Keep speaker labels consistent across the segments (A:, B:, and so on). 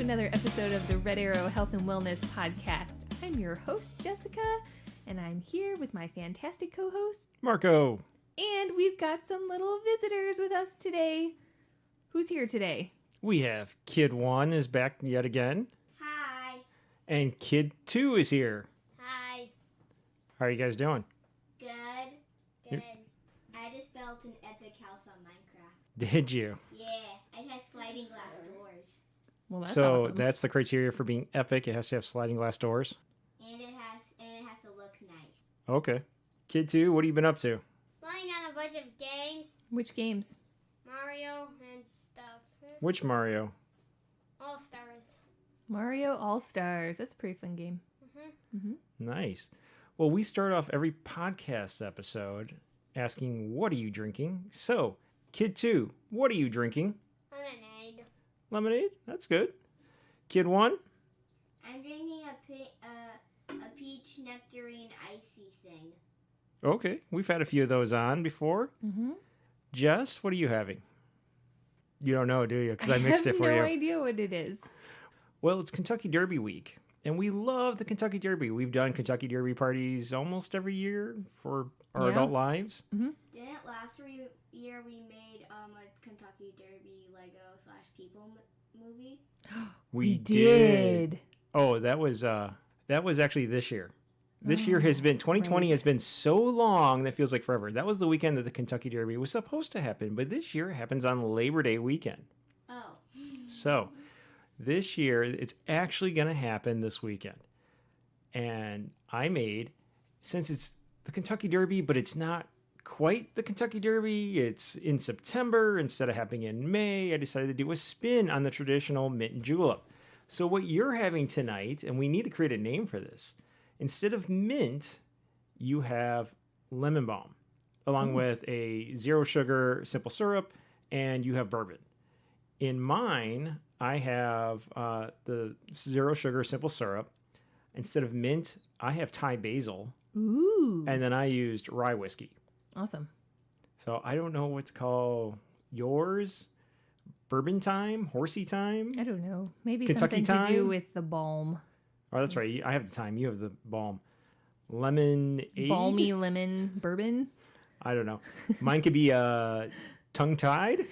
A: another episode of the Red Arrow Health and Wellness Podcast. I'm your host, Jessica, and I'm here with my fantastic co-host,
B: Marco.
A: And we've got some little visitors with us today. Who's here today?
B: We have Kid 1 is back yet again.
C: Hi.
B: And Kid 2 is here.
C: Hi.
B: How are you guys doing?
C: Good. Good. I just built an epic house on Minecraft.
B: Did you?
C: Yeah, it has sliding glass doors.
A: Well, that's
B: so
A: awesome.
B: That's the criteria for being epic. It has to have sliding glass doors.
C: And it has to look nice.
B: Okay. Kid 2, what have you been up to?
C: Playing on a bunch of games.
A: Which games?
C: Mario and stuff.
B: Which Mario?
C: All Stars.
A: Mario All-Stars. That's a pretty fun game.
B: Nice. Well, we start off every podcast episode asking, what are you drinking? So, Kid 2, what are you drinking?
C: Lemonade.
B: Lemonade? That's good. Kid 1?
C: I'm drinking a peach nectarine icy thing.
B: Okay, we've had a few of those on before.
A: Mm-hmm.
B: Jess, what are you having? You don't know, do you? Because I mixed it for you.
A: I have no idea what it is.
B: Well, it's Kentucky Derby week, and we love the Kentucky Derby. We've done Kentucky Derby parties almost every year for our adult lives.
A: Mm-hmm.
C: Didn't last year we made a Kentucky Derby Lego/People movie?
B: We did. Oh, that was actually this year. This year has been 2020 has been so long that feels like forever. That was the weekend that the Kentucky Derby was supposed to happen, but this year it happens on Labor Day weekend.
C: Oh.
B: So this year it's actually going to happen this weekend. And I made, since it's the Kentucky Derby, but it's not quite the Kentucky Derby, it's in September instead of happening in May, I decided to do a spin on the traditional mint and julep. So what you're having tonight, and we need to create a name for this, instead of mint, you have lemon balm, along with a zero sugar simple syrup, and you have bourbon. In mine, I have the zero sugar simple syrup. Instead of mint, I have Thai basil.
A: Ooh.
B: And then I used rye whiskey.
A: Awesome.
B: So I don't know what to call yours. Bourbon time? Horsey time?
A: I don't know. Maybe
B: Kentucky
A: something to do
B: time?
A: with the balm.
B: Oh, that's right. I have the time. You have the balm. Lemonade?
A: Balmy lemon bourbon.
B: I don't know. Mine could be tongue-tied.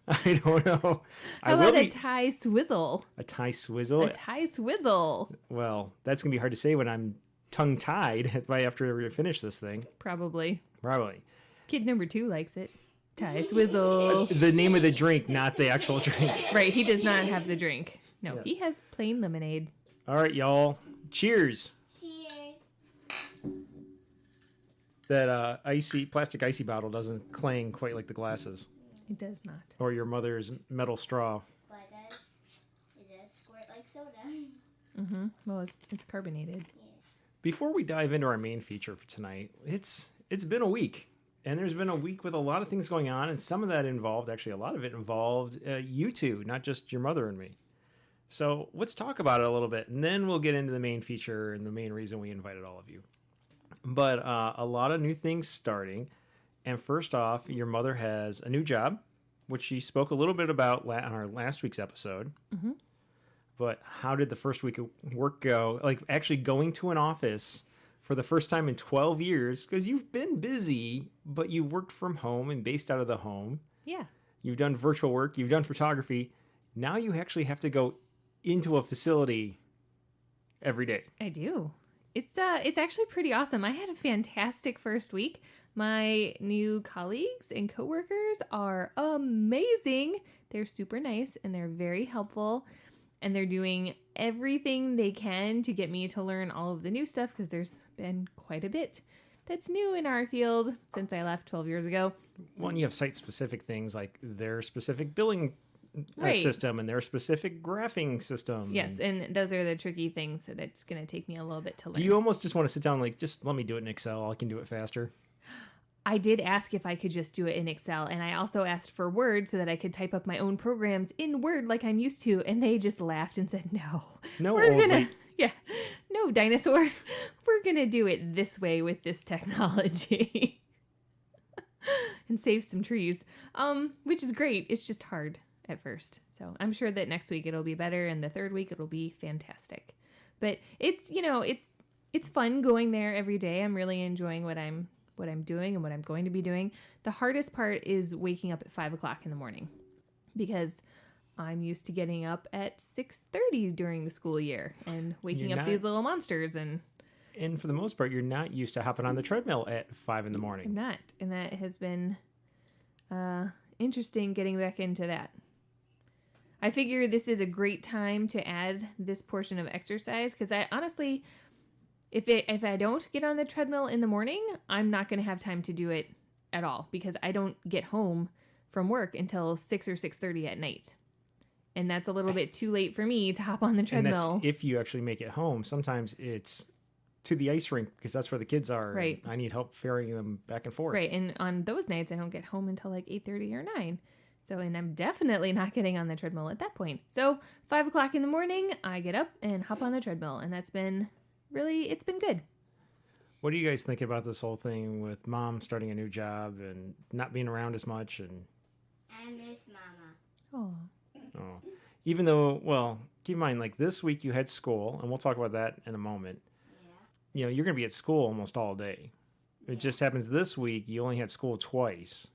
B: I don't know.
A: How about a Thai swizzle?
B: A Thai swizzle?
A: A Thai swizzle.
B: Well, that's going to be hard to say when I'm tongue-tied right after we finish this thing.
A: Probably. Kid number 2 likes it. Thai swizzle.
B: The name of the drink, not the actual drink.
A: Right, he does not have the drink. No,
B: Yeah.
A: he has plain lemonade.
B: All right, y'all. Cheers.
C: Cheers.
B: That plastic icy bottle doesn't clang quite like the glasses.
A: It does not.
B: Or your mother's metal straw.
C: But it does squirt like soda.
A: Mm-hmm. Well, it's carbonated.
C: Yeah.
B: Before we dive into our main feature for tonight, it's been a week. And there's been a week with a lot of things going on. And some of that involved, actually a lot of it involved you two, not just your mother and me. So let's talk about it a little bit. And then we'll get into the main feature and the main reason we invited all of you. But a lot of new things starting. And first off, your mother has a new job, which she spoke a little bit about on our last week's episode.
A: Mm-hmm.
B: But how did the first week of work go? Like actually going to an office for the first time in 12 years, because you've been busy, but you worked from home and based out of the home.
A: Yeah.
B: You've done virtual work. You've done photography. Now you actually have to go into a facility every day.
A: I do. It's actually pretty awesome. I had a fantastic first week. My new colleagues and coworkers are amazing. They're super nice and they're very helpful. And they're doing everything they can to get me to learn all of the new stuff because there's been quite a bit that's new in our field since I left 12 years ago.
B: One, you have site-specific things like their specific billing
A: Right.
B: system and their specific graphing system.
A: Yes, and those are the tricky things that it's going to take me a little bit to learn.
B: Do you almost just want to sit down like, just let me do it in Excel. I can do it faster.
A: I did ask if I could just do it in Excel, and I also asked for Word so that I could type up my own programs in Word like I'm used to, and they just laughed and said, no.
B: No,
A: We're gonna, no, dinosaur. We're going to do it this way with this technology. And save some trees, which is great. It's just hard at first. So I'm sure that next week it'll be better, and the third week it'll be fantastic. But it's, it's fun going there every day. I'm really enjoying what I'm doing and what I'm going to be doing. The hardest part is waking up at 5:00 in the morning, because I'm used to getting up at 6:30 during the school year and waking up these little monsters. And
B: for the most part, you're not used to hopping on the treadmill at 5 in the morning.
A: I'm not. And that has been interesting getting back into that. I figure this is a great time to add this portion of exercise, because I honestly, if I don't get on the treadmill in the morning, I'm not going to have time to do it at all, because I don't get home from work until 6 or 6:30 at night. And that's a little bit too late for me to hop on the treadmill.
B: And that's if you actually make it home. Sometimes it's to the ice rink, because that's where the kids are.
A: Right.
B: I need help ferrying them back and forth.
A: Right. And on those nights, I don't get home until like 8:30 or 9. So, and I'm definitely not getting on the treadmill at that point. So 5:00 in the morning, I get up and hop on the treadmill. And that's been it's been good.
B: What do you guys think about this whole thing with Mom starting a new job and not being around as much? And
C: I miss Mama.
B: Oh, even though, well, keep in mind, like this week you had school, and we'll talk about that in a moment.
C: Yeah.
B: You're going to be at school almost all day. It just happens this week you only had school twice.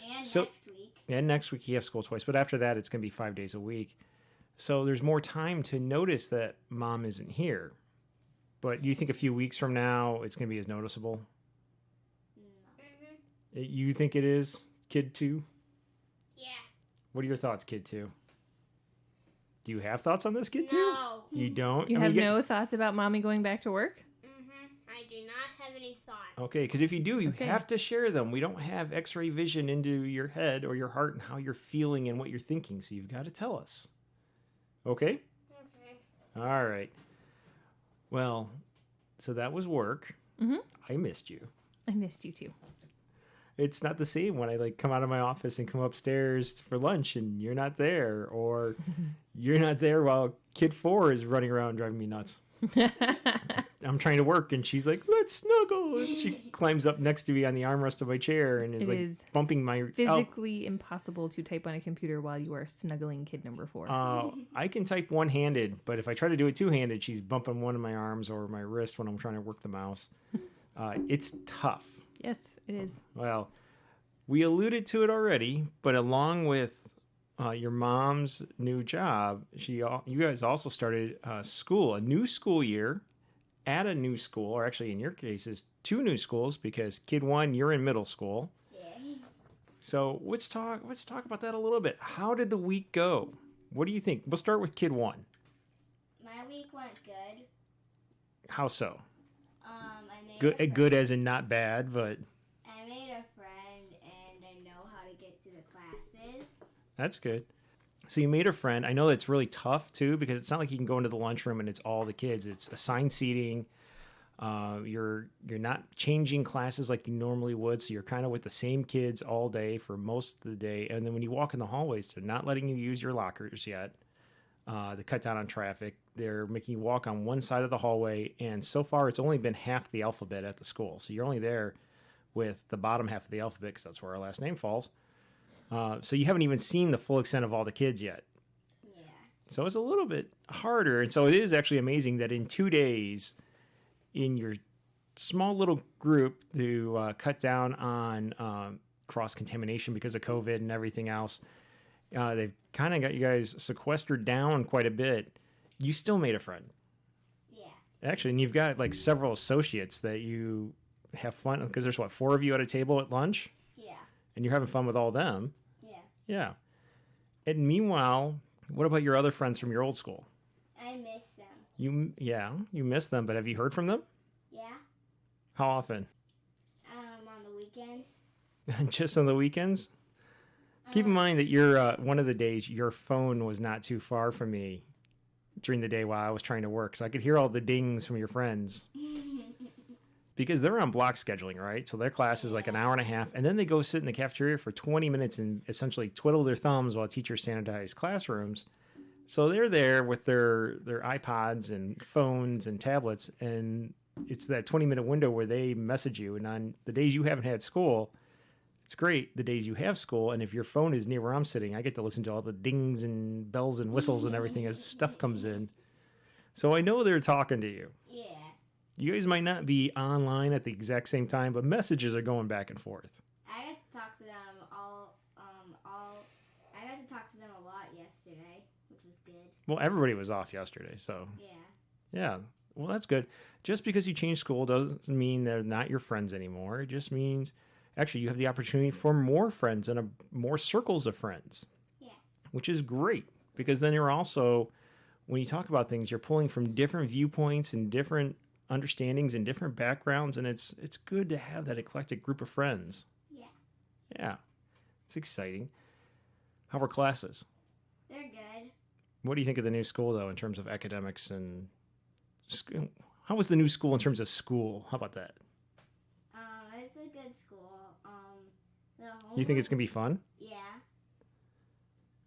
C: And next week.
B: And next week you have school twice, but after that it's going to be 5 days a week. So there's more time to notice that Mom isn't here. But you think a few weeks from now it's going to be as noticeable?
C: No.
B: You think it is, Kid 2?
C: Yeah.
B: What are your thoughts, Kid 2? Do you have thoughts on this, Kid 2?
C: No.
B: You don't?
A: You have no thoughts about Mommy going back to work?
C: I do not have any thoughts.
B: Okay, because if you do, you have to share them. We don't have x-ray vision into your head or your heart and how you're feeling and what you're thinking, so you've got to tell us. Okay?
C: Okay.
B: All right. Well, so that was work.
A: Mm-hmm.
B: I missed you.
A: I missed you too.
B: It's not the same when I come out of my office and come upstairs for lunch and you're not there, or you're not there while Kid 4 is running around driving me nuts. I'm trying to work and she's like, let's snuggle. And she climbs up next to me on the armrest of my chair and is bumping my...
A: physically impossible to type on a computer while you are snuggling Kid number 4.
B: I can type one-handed, but if I try to do it two-handed, she's bumping one of my arms or my wrist when I'm trying to work the mouse. It's tough.
A: Yes, it is.
B: Well, we alluded to it already, but along with your mom's new job, you guys also started school, a new school year at a new school, or actually in your cases, 2 new schools, because Kid 1, you're in middle school.
C: Yeah.
B: So let's talk about that a little bit. How did the week go? What do you think? We'll start with Kid 1.
C: My week went good.
B: How so?
C: I made
B: Good as in not bad, but...
C: I made a friend and I know how to get to the classes.
B: That's good. So you made a friend. I know that's really tough too, because it's not like you can go into the lunchroom and it's all the kids. It's assigned seating. You're not changing classes like you normally would, so you're kind of with the same kids all day for most of the day. And then when you walk in the hallways, they're not letting you use your lockers yet. To cut down on traffic, they're making you walk on one side of the hallway. And so far, it's only been half the alphabet at the school. So you're only there with the bottom half of the alphabet, because that's where our last name falls. So you haven't even seen the full extent of all the kids yet.
C: Yeah.
B: So it's a little bit harder. And so it is actually amazing that in 2 days, in your small little group, to cut down on cross-contamination because of COVID and everything else, they've kind of got you guys sequestered down quite a bit. You still made a friend.
C: Yeah.
B: Actually, and you've got several associates that you have fun, because there's 4 of you at a table at lunch?
C: Yeah.
B: And you're having fun with all of them.
C: Yeah.
B: Yeah. And meanwhile, what about your other friends from your old school?
C: I miss them.
B: You miss them, but have you heard from them?
C: Yeah.
B: How often?
C: On the weekends.
B: Just on the weekends? Keep in mind that you're one of the days your phone was not too far from me during the day while I was trying to work, so I could hear all the dings from your friends. Because they're on block scheduling, right? So their class is an hour and a half, and then they go sit in the cafeteria for 20 minutes and essentially twiddle their thumbs while teachers sanitize classrooms. So they're there with their iPods and phones and tablets, and it's that 20-minute window where they message you. And on the days you haven't had school, it's great the days you have school. And if your phone is near where I'm sitting, I get to listen to all the dings and bells and whistles and everything as stuff comes in. So I know they're talking to you.
C: Yeah.
B: You guys might not be online at the exact same time, but messages are going back and forth.
C: I got to talk to them I got to talk to them a lot yesterday, which was good.
B: Well, everybody was off yesterday, so yeah. Well, that's good. Just because you change school doesn't mean they're not your friends anymore. It just means actually you have the opportunity for more friends and more circles of friends.
C: Yeah.
B: Which is great because then you're also, when you talk about things, you're pulling from different viewpoints and different understandings and different backgrounds, and it's good to have that eclectic group of friends.
C: Yeah.
B: Yeah. It's exciting. How were classes?
C: They're good.
B: What do you think of the new school, though, in terms of academics and school? How was the new school in terms of school? How about that?
C: It's a good school.
B: You think it's going to be fun?
C: Yeah.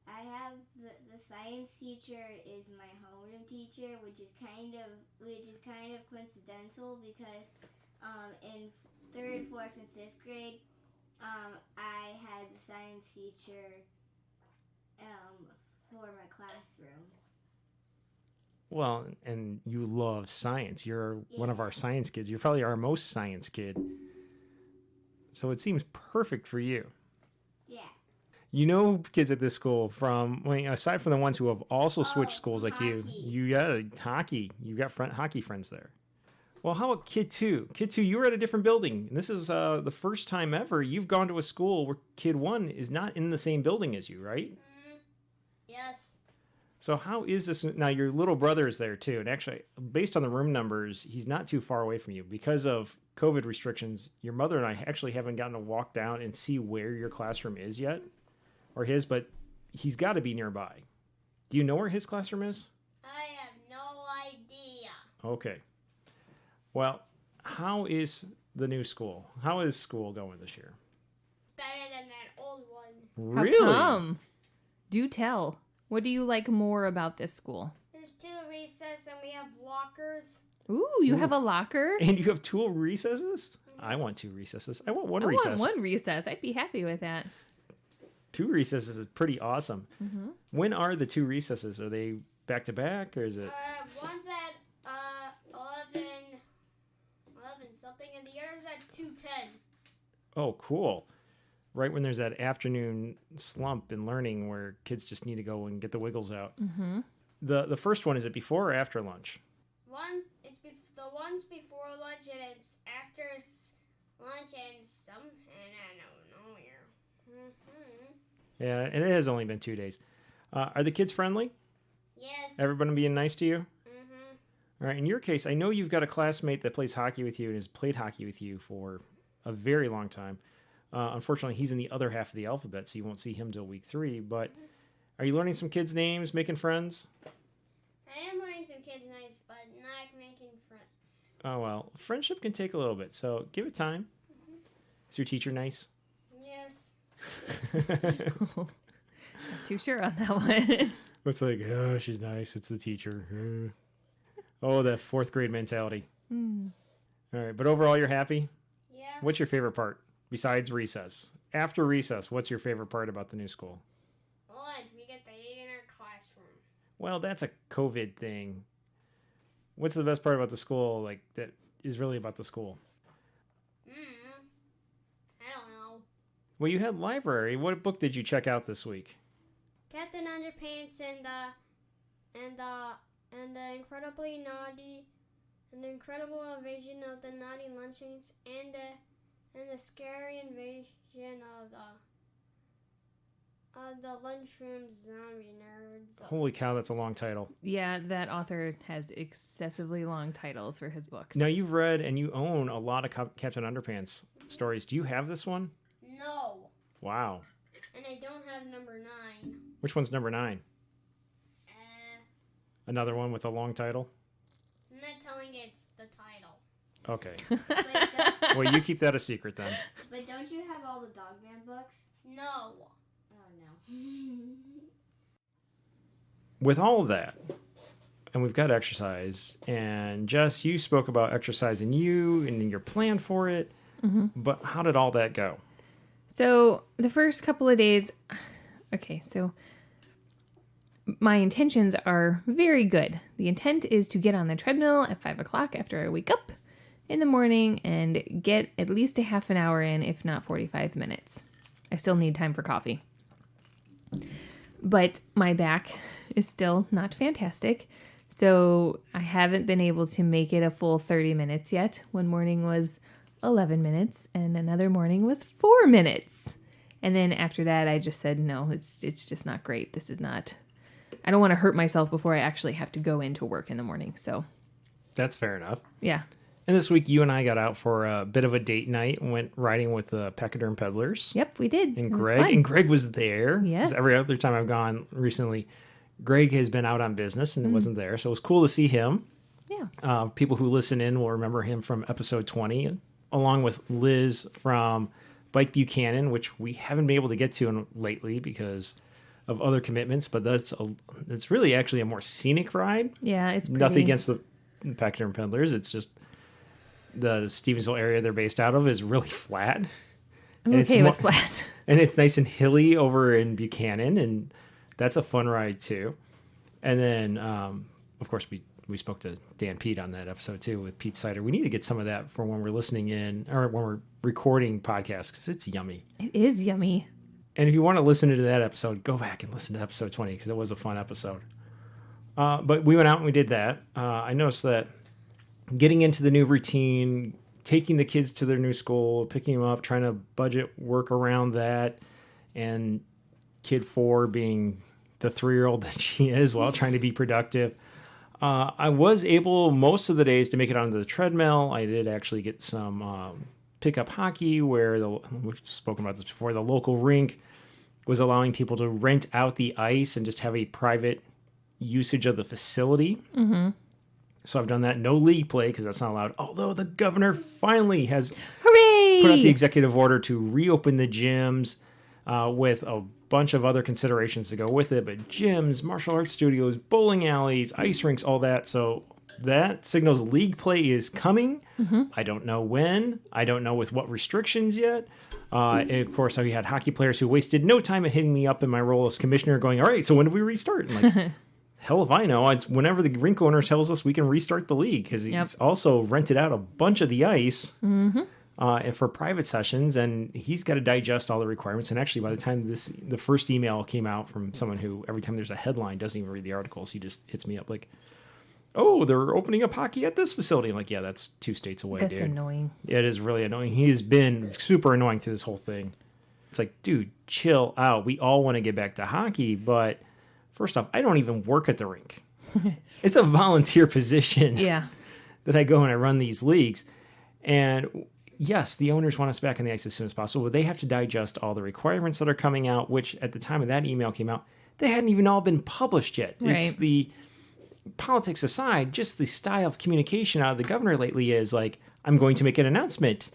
C: I have the science teacher is my homeroom teacher, which is kind of coincidental because in 3rd, 4th, and 5th grade, I had the science teacher for my classroom.
B: Well, and you love science. You're one of our science kids. You're probably our most science kid. So it seems perfect for you.
C: Yeah.
B: You know kids at this school aside from the ones who have also switched schools like
C: hockey.
B: you got hockey. You got hockey friends there. Well, how about Kid 2? Kid 2, you were at a different building. And this is the first time ever you've gone to a school where Kid 1 is not in the same building as you, right?
C: Yes.
B: So how is this? Now, your little brother is there too. And actually, based on the room numbers, he's not too far away from you. Because of COVID restrictions, your mother and I actually haven't gotten to walk down and see where your classroom is yet. Or his, but he's got to be nearby. Do you know where his classroom is?
C: I have no idea.
B: Okay. Well, how is the new school? How is school going this year?
C: It's better than that old one.
B: Really?
A: How come? Do tell. What do you like more about this school?
C: There's 2 recesses and we have lockers.
A: Ooh, you have a locker?
B: And you have 2 recesses? I want 2 recesses. I want 1 recess.
A: I want 1 recess. I'd be happy with that.
B: 2 recesses is pretty awesome.
A: Mm-hmm.
B: When are the 2 recesses? Are they back to back, or is it?
C: One's at 11 something, and the other's at 2:10.
B: Oh, cool. Right when there's that afternoon slump in learning where kids just need to go and get the wiggles out.
A: Mm-hmm.
B: The first one, is it before or after lunch?
C: The one's before lunch, and it's after lunch, and I don't know here. Mm-hmm.
B: Yeah, and it has only been 2 days. Are the kids friendly?
C: Yes.
B: Everybody being nice to you?
C: Mm-hmm.
B: All right. In your case, I know you've got a classmate that plays hockey with you and has played hockey with you for a very long time. Unfortunately, he's in the other half of the alphabet, so you won't see him till week 3. But are you learning some kids' names, making friends?
C: I am learning some kids' names, but not making friends.
B: Oh, well, friendship can take a little bit, so give it time.
C: Mm-hmm.
B: Is your teacher nice?
C: Yes.
A: Not too sure on that one.
B: It's like, oh, she's nice. It's the teacher. Oh, that 4th grade mentality.
A: Mm.
B: All right, but overall, you're happy?
C: Yeah.
B: What's your favorite part besides recess? After recess, what's your favorite part about the new school?
C: Lunch. We get to eat in our classroom.
B: Well, that's a COVID thing. What's the best part about the school, like, that is really about the school?
C: I don't know.
B: Well, you had library. What book did you check out this week?
C: Captain Underpants and the incredibly naughty, and the incredible invasion of the naughty lunchings, and the scary invasion of the lunchroom zombie nerds.
B: Holy cow, that's a long title.
A: Yeah, that author has excessively long titles for his books.
B: Now, you've read and you own a lot of Captain Underpants stories. Do you have this one?
C: No.
B: Wow.
C: And I don't have number 9.
B: Which one's number 9? Another one with a long title?
C: I'm not telling it's the title.
B: Okay.
C: But
B: Well, you keep that a secret then.
C: don't you have all the Dogman books? No. Oh, no.
B: With all of that, and we've got exercise, and Jess, you spoke about exercise and your plan for it, but how did all that go?
A: So the first couple of days, okay, so my intentions are very good. The intent is to get on the treadmill at 5 o'clock after I wake up in the morning and get at least a half an hour in, if not 45 minutes. I still need time for coffee. But my back is still not fantastic. So I haven't been able to make it a full 30 minutes yet. One morning was 11 minutes and another morning was 4 minutes. And then after that, I just said, no, it's just not great. This is not, I don't want to hurt myself before I actually have to go into work in the morning. So
B: That's fair enough.
A: yeah.
B: And this week, you and I got out for a bit of a date night and went riding with the Pachyderm Peddlers.
A: Yep, we did.
B: And
A: It was
B: Greg.
A: fun.
B: And Greg was there.
A: Yes.
B: 'Cause every other time I've gone recently, Greg has been out on business and wasn't there. So it was cool to see him.
A: Yeah.
B: People who listen in will remember him from episode 20, along with Liz from Bike Buchanan, which we haven't been able to get to lately because of other commitments. But it's really actually a more scenic ride.
A: Yeah, it's pretty.
B: Nothing against the Pachyderm Peddlers. It's just the Stevensville area they're based out of is really flat.
A: I'm okay with flat.
B: And it's nice and hilly over in Buchanan, and that's a fun ride too. And then, of course, we spoke to Dan Pete on that episode too with Pete Cider. We need to get some of that for when we're listening in or when we're recording podcasts because it's yummy.
A: It is yummy.
B: And if you want to listen to that episode, go back and listen to episode 20 because it was a fun episode. But we went out and we did that. I noticed that getting into the new routine, taking the kids to their new school, picking them up, trying to budget work around that, and kid 4 being the 3-year-old that she is while trying to be productive. I was able most of the days to make it onto the treadmill. I did actually get some pickup hockey where we've spoken about this before. The local rink was allowing people to rent out the ice and just have a private usage of the facility.
A: Mm-hmm.
B: So I've done that. No league play because that's not allowed. Although the governor finally has
A: Hooray!
B: put out the executive order to reopen the gyms with a bunch of other considerations to go with it. But gyms, martial arts studios, bowling alleys, ice rinks, all that. So that signals league play is coming.
A: Mm-hmm.
B: I don't know when. I don't know with what restrictions yet. And of course, we had hockey players who wasted no time at hitting me up in my role as commissioner going, all right, so when do we restart? I'm like, hell if I know. It's whenever the rink owner tells us we can restart the league because he's also rented out a bunch of the ice for private sessions, and he's got to digest all the requirements. And actually, by the time the first email came out from someone who every time there's a headline doesn't even read the articles, he just hits me up like, oh, they're opening up hockey at this facility. I'm like, yeah, that's 2 states away,
A: That's
B: dude.
A: annoying.
B: It is really annoying. He has been super annoying through this whole thing. It's like, dude, chill out. We all want to get back to hockey, but first off, I don't even work at the rink. It's a volunteer position that I go and I run these leagues. And yes, the owners want us back on the ice as soon as possible, but they have to digest all the requirements that are coming out, which at the time of that email came out, they hadn't even all been published yet.
A: Right.
B: It's the politics aside, just the style of communication out of the governor lately is like, I'm going to make an announcement.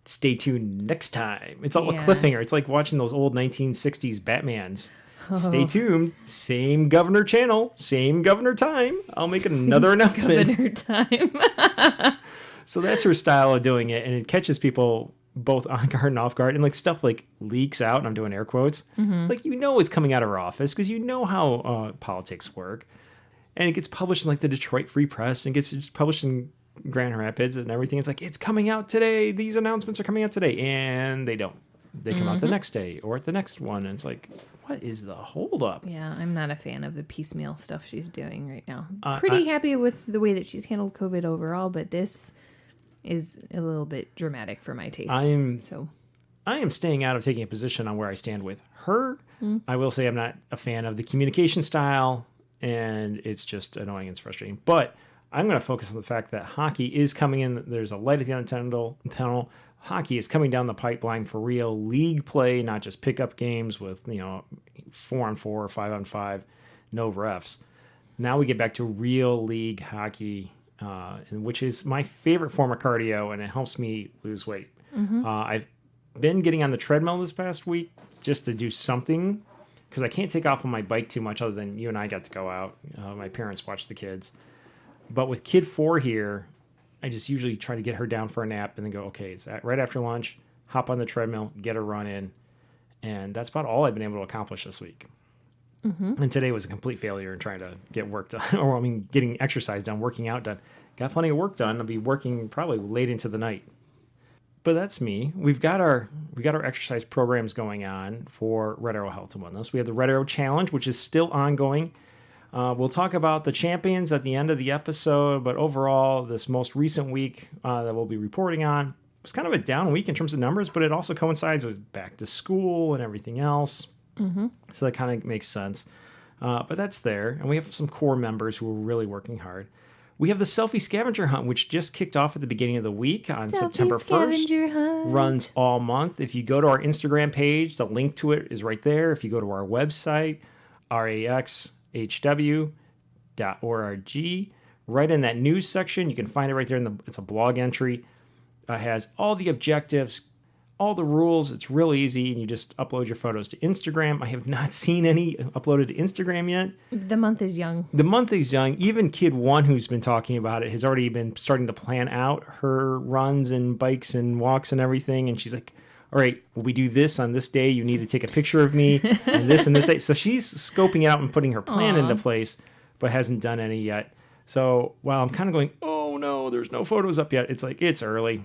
B: Stay tuned next time. It's all a cliffhanger. It's like watching those old 1960s Batmans. Stay tuned. Same governor channel, same governor time. I'll make another announcement.
A: Governor time.
B: So that's her style of doing it, and it catches people both on guard and off guard, and like stuff like leaks out. And I'm doing air quotes. Like it's coming out of her office because how politics work, and it gets published in like the Detroit Free Press and gets published in Grand Rapids and everything. It's like it's coming out today. These announcements are coming out today, and they don't. They come out the next day or at the next one, and it's like, what is the holdup?
A: Yeah, I'm not a fan of the piecemeal stuff she's doing right now. Pretty happy with the way that she's handled COVID overall, but this is a little bit dramatic for my taste. I
B: am staying out of taking a position on where I stand with her. I will say I'm not a fan of the communication style, and it's just annoying and it's frustrating. But I'm going to focus on the fact that hockey is coming in. There's a light at the end of the tunnel. Hockey is coming down the pipeline for real league play, not just pickup games with 4-on-4 or 5-on-5, no refs. Now we get back to real league hockey, which is my favorite form of cardio, and it helps me lose weight. I've been getting on the treadmill this past week just to do something because I can't take off on my bike too much other than you and I got to go out. My parents watch the kids. But with kid 4 here, I just usually try to get her down for a nap and then go, okay, it's right after lunch, hop on the treadmill, get a run in. And that's about all I've been able to accomplish this week. And today was a complete failure in trying to get work done, or getting exercise done, working out done. Got plenty of work done. I'll be working probably late into the night. But that's me. We got our exercise programs going on for Red Arrow Health and Wellness. We have the Red Arrow Challenge, which is still ongoing. We'll talk about the champions at the end of the episode, but overall, this most recent week that we'll be reporting on was kind of a down week in terms of numbers, but it also coincides with back to school and everything else. So that kind of makes sense. But that's there. And we have some core members who are really working hard. We have the Selfie Scavenger Hunt, which just kicked off at the beginning of the week on September 1st.
A: Hunt.
B: Runs all month. If you go to our Instagram page, the link to it is right there. If you go to our website, raxhw.org, right in that news section, you can find it right there. It's a blog entry. It has all the objectives, all the rules. It's real easy, and you just upload your photos to Instagram. I have not seen any uploaded to Instagram yet.
A: The month is young.
B: Even Kid 1, who's been talking about it, has already been starting to plan out her runs and bikes and walks and everything. And she's like, all right, well, we do this on this day. You need to take a picture of me and this day. So she's scoping out and putting her plan into place, but hasn't done any yet. So while I'm kind of going, oh no, there's no photos up yet. It's like, it's early.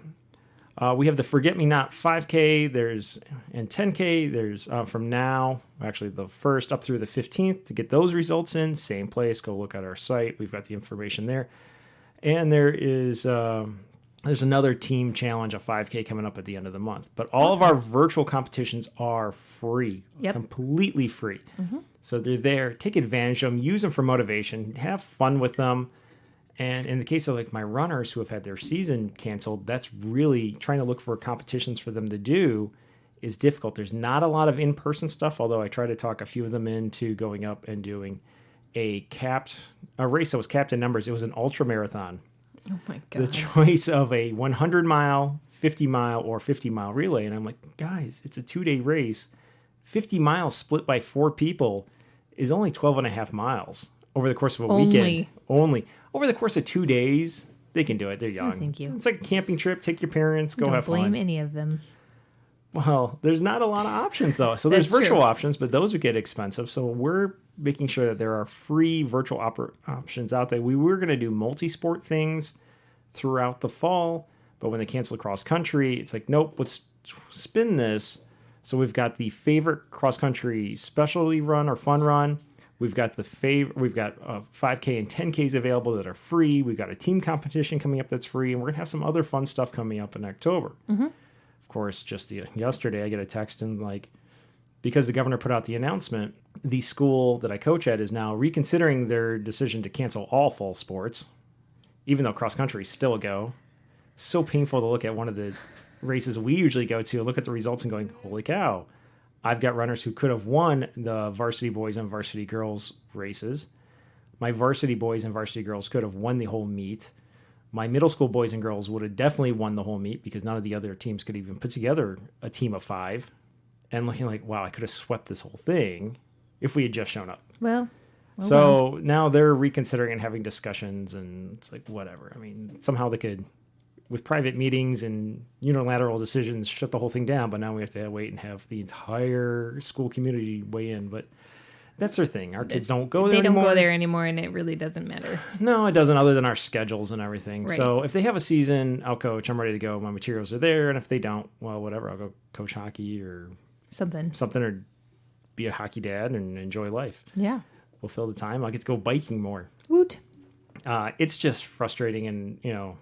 B: We have the Forget Me Not 5K, and 10K. There's from now, actually the 1st up through the 15th to get those results in. Same place. Go look at our site. We've got the information there. And there's another team challenge, a 5K coming up at the end of the month. But all of our virtual competitions are free, completely free. So they're there. Take advantage of them. Use them for motivation. Have fun with them. And in the case of like my runners who have had their season canceled, that's really trying to look for competitions for them to do is difficult. There's not a lot of in-person stuff, although I try to talk a few of them into going up and doing a race that was capped in numbers. It was an ultra marathon.
A: Oh my God.
B: The choice of a 100-mile, 50-mile, or 50-mile relay. And I'm like, guys, it's a 2-day race. 50 miles split by 4 people is only 12 and a half miles over the course of a weekend. Only. Over the course of 2 days, they can do it. They're young.
A: Oh, thank you.
B: It's like a camping trip. Take your parents. Go have fun.
A: Don't blame any of them.
B: Well, there's not a lot of options, though. So there's virtual options, but those would get expensive. So we're making sure that there are free virtual options out there. We were going to do multi-sport things throughout the fall, but when they canceled cross country, it's like, nope, let's spin this. So we've got the favorite cross country specialty run or fun run. We've got 5K and 10Ks available that are free. We've got a team competition coming up that's free, and we're gonna have some other fun stuff coming up in October. Of course, just yesterday I get a text and like, because the governor put out the announcement, the school that I coach at is now reconsidering their decision to cancel all fall sports, even though cross country is still a go. So painful to look at one of the races we usually go to, look at the results and going, holy cow. I've got runners who could have won the varsity boys and varsity girls races. My varsity boys and varsity girls could have won the whole meet. My middle school boys and girls would have definitely won the whole meet because none of the other teams could even put together a team of 5. And looking like, wow, I could have swept this whole thing if we had just shown up.
A: Well,
B: now they're reconsidering and having discussions, and it's like, whatever. I mean, somehow they could, with private meetings and unilateral decisions, shut the whole thing down. But now we have to wait and have the entire school community weigh in. But that's their thing. Our kids don't go there anymore.
A: They don't go there anymore, and it really doesn't matter.
B: No, it doesn't, other than our schedules and everything.
A: Right.
B: So if they have a season, I'll coach. I'm ready to go. My materials are there. And if they don't, well, whatever. I'll go coach hockey or something, or be a hockey dad and enjoy life.
A: Yeah.
B: We'll fill the time. I'll get to go biking more.
A: Woot.
B: It's just frustrating and,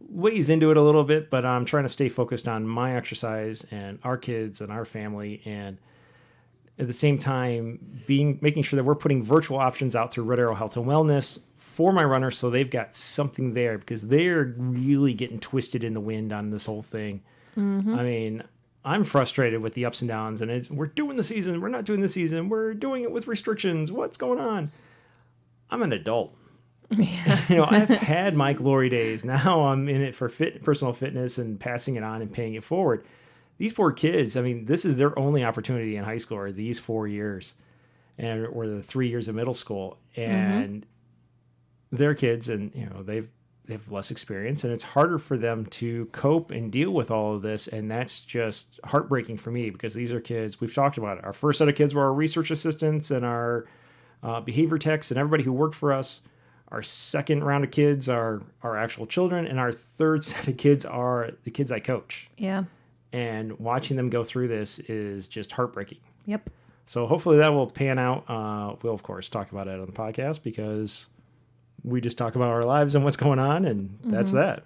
B: weighs into it a little bit, but I'm trying to stay focused on my exercise and our kids and our family, and at the same time making sure that we're putting virtual options out through Red Arrow Health and Wellness for my runners, so they've got something there, because they're really getting twisted in the wind on this whole thing. Mm-hmm. I mean, I'm frustrated with the ups and downs, and we're doing the season, we're not doing the season, we're doing it with restrictions, what's going on? I'm an adult.
A: Yeah.
B: I've had my glory days. Now I'm in it for personal fitness and passing it on and paying it forward. These poor kids, I mean, this is their only opportunity in high school, or these 4 years, or the 3 years of middle school, and they're kids, and they've they have less experience, and it's harder for them to cope and deal with all of this. And that's just heartbreaking for me, because these are kids, we've talked about it. Our first set of kids were our research assistants and our behavior techs and everybody who worked for us. Our second round of kids are our actual children, and our third set of kids are the kids I coach.
A: Yeah.
B: And watching them go through this is just heartbreaking.
A: Yep.
B: So hopefully that will pan out. We'll, of course, talk about it on the podcast, because we just talk about our lives and what's going on, and that's that.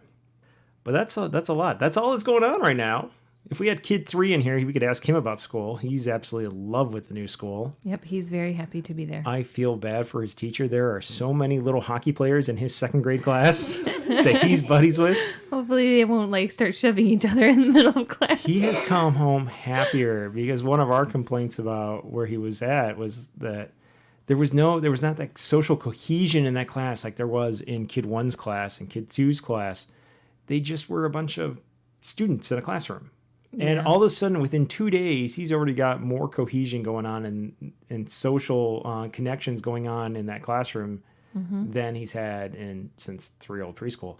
B: But that's a lot. That's all that's going on right now. If we had kid 3 in here, we could ask him about school. He's absolutely in love with the new school.
A: Yep, he's very happy to be there.
B: I feel bad for his teacher. There are so many little hockey players in his second grade class that he's buddies with.
A: Hopefully they won't like start shoving each other in the middle of class.
B: He has come home happier, because one of our complaints about where he was at was that there was not that social cohesion in that class like there was in kid 1's class and kid 2's class. They just were a bunch of students in a classroom. And all of a sudden, within 2 days, he's already got more cohesion going on and social connections going on in that classroom than he's had since 3-year-old preschool.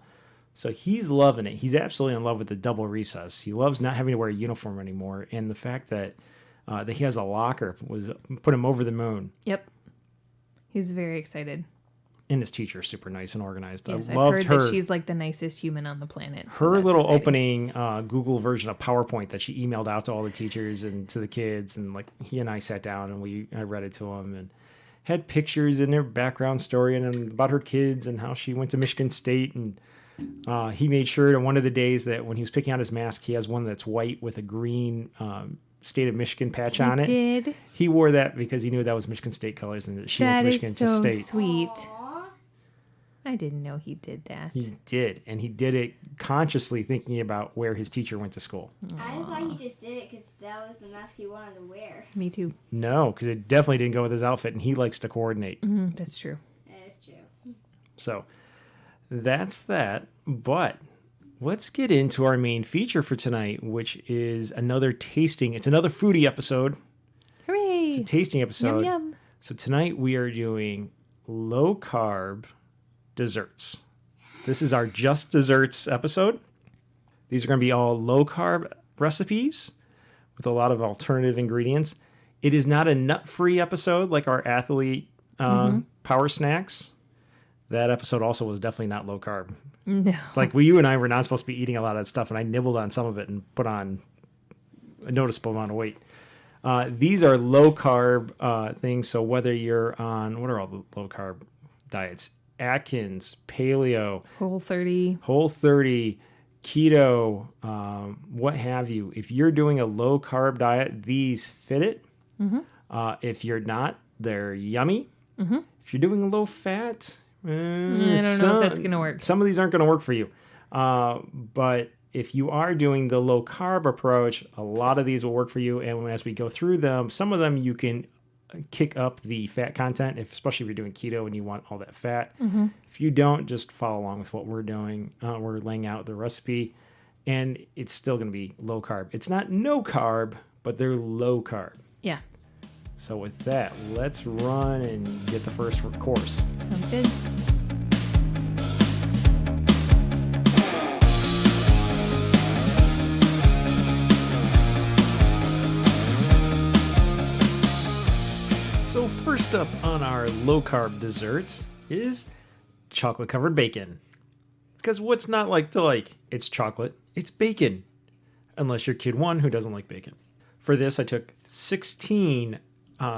B: So he's loving it. He's absolutely in love with the double recess. He loves not having to wear a uniform anymore. And the fact that he has a locker put him over the moon.
A: Yep. He's very excited.
B: And his teacher's super nice and organized.
A: Yes,
B: I
A: I've
B: loved
A: heard
B: her.
A: that she's like the nicest human on the planet. So
B: Her
A: that's
B: little
A: exciting.
B: opening Google version of PowerPoint that she emailed out to all the teachers and to the kids, and like he and I sat down and I read it to him and had pictures in their background story and about her kids and how she went to Michigan State, and he made sure that one of the days that when he was picking out his mask, he has one that's white with a green State of Michigan patch on it.
A: Did.
B: He wore that because he knew that was Michigan State colors and that she went to Michigan
A: That is so
B: State.
A: sweet.
C: Aw.
A: I didn't know he did that.
B: He did, and he did it consciously thinking about where his teacher went to school.
C: I thought he just did it because that was the mask he wanted to wear.
A: Me too.
B: No, because it definitely didn't go with his outfit, and he likes to coordinate.
A: That's true.
C: That is true.
B: So that's that. But let's get into our main feature for tonight, which is another tasting. It's another foodie episode.
A: Hooray!
B: It's a tasting episode.
A: Yum yum.
B: So tonight we are doing low carb desserts. This is our just desserts episode. These are going to be all low carb recipes with a lot of alternative ingredients. It is not a nut free episode like our athlete power snacks. That episode also was definitely not low carb.
A: No.
B: Like you and I were not supposed to be eating a lot of that stuff, and I nibbled on some of it and put on a noticeable amount of weight. These are low carb things. So whether you're on, what are all the low carb diets? Atkins, paleo, Whole30, keto, what have you. If you're doing a low carb diet, these fit it. If you're not, they're yummy. If you're doing low fat,
A: I don't know if that's going to work.
B: Some of these aren't going to work for you. But if you are doing the low carb approach, a lot of these will work for you. And as we go through them, some of them you can kick up the fat content, especially if you're doing keto and you want all that fat. If you don't, just follow along with what we're doing. We're laying out the recipe, and it's still going to be low carb. It's not no carb, but they're low carb.
A: Yeah.
B: So with that, let's run and get the first course.
A: Sounds good.
B: So first up on our low carb desserts is chocolate covered bacon. Because what's not like to like? It's chocolate, it's bacon. Unless you're kid 1 who doesn't like bacon. For this, I took 16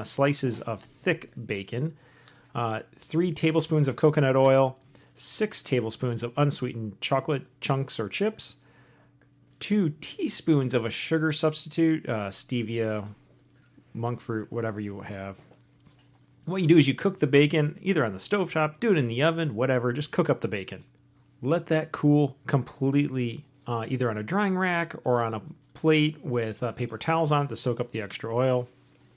B: slices of thick bacon, 3 tablespoons of coconut oil, 6 tablespoons of unsweetened chocolate chunks or chips, 2 teaspoons of a sugar substitute, stevia, monk fruit, whatever you have. What you do is you cook the bacon either on the stovetop, do it in the oven, whatever, just cook up the bacon. Let that cool completely, either on a drying rack or on a plate with paper towels on it to soak up the extra oil.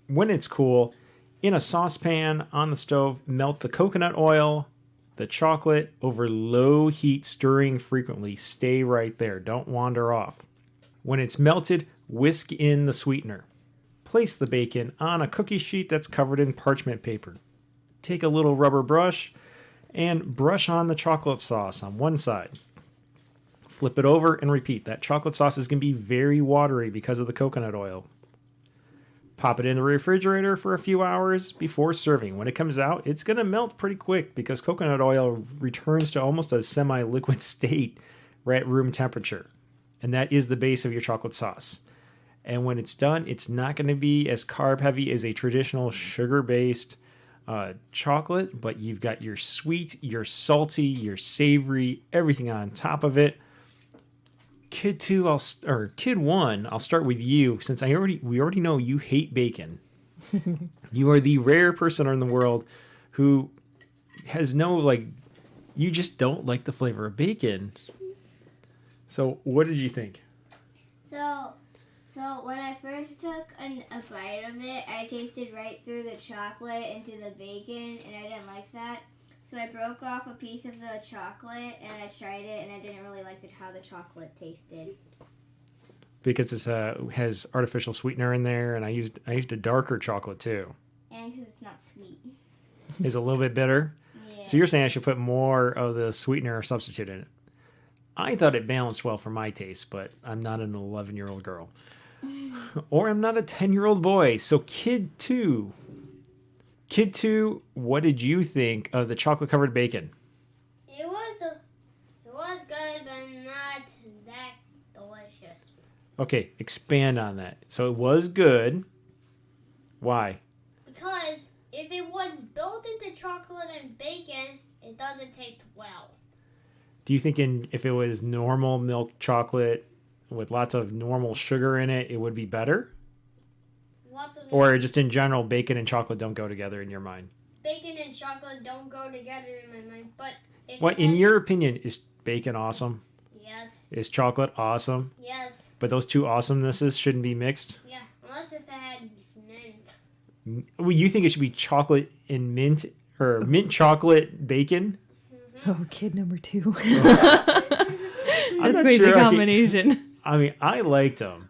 B: When it's cool, in a saucepan on the stove, melt the coconut oil, the chocolate over low heat, stirring frequently. Stay right there. Don't wander off. When it's melted, whisk in the sweetener. Place the bacon on a cookie sheet that's covered in parchment paper. Take a little rubber brush And brush on the chocolate sauce on one side. Flip it over and repeat. That chocolate sauce is going to be very watery because of the coconut oil. Pop it in the refrigerator for a few hours before serving. When it comes out, it's going to melt pretty quick because coconut oil returns to almost a semi-liquid state right at room temperature. And that is the base of your chocolate sauce. And when it's done, it's not going to be as carb heavy as a traditional sugar-based chocolate, but you've got your sweet, your salty, your savory, everything on top of it. Kid 1, I'll start with you since we already know you hate bacon. You are the rare person in the world who has you just don't like the flavor of bacon. So what did you think?
C: So when I first took a bite of it, I tasted right through the chocolate into the bacon, and I didn't like that. So I broke off a piece of the chocolate, and I tried it, and I didn't really like how the chocolate tasted.
B: Because it has artificial sweetener in there, and I used a darker chocolate too.
C: And because it's not sweet.
B: Is it a little bit bitter?
C: Yeah.
B: So you're saying I should put more of the sweetener or substitute in it. I thought it balanced well for my taste, but I'm not an 11-year-old girl. Or I'm not a 10-year-old boy. So Kid 2, what did you think of the chocolate-covered bacon?
D: It was good, but not that delicious.
B: Okay, expand on that. So it was good. Why?
D: Because if it was built into chocolate and bacon, it doesn't taste well.
B: Do you think if it was normal milk chocolate with lots of normal sugar in it, it would be better? Or just in general, bacon and chocolate don't go together in your mind?
D: Bacon and chocolate don't go together in my mind, but...
B: In your opinion, is bacon awesome?
D: Yes.
B: Is chocolate awesome?
D: Yes.
B: But those two awesomenesses shouldn't be mixed?
D: Yeah, unless if it had mint.
B: Well, you think it should be chocolate and mint, or mint chocolate bacon?
A: Oh, kid number 2.
B: I'm
A: That's
B: not
A: quite
B: sure
A: the combination.
B: I liked them.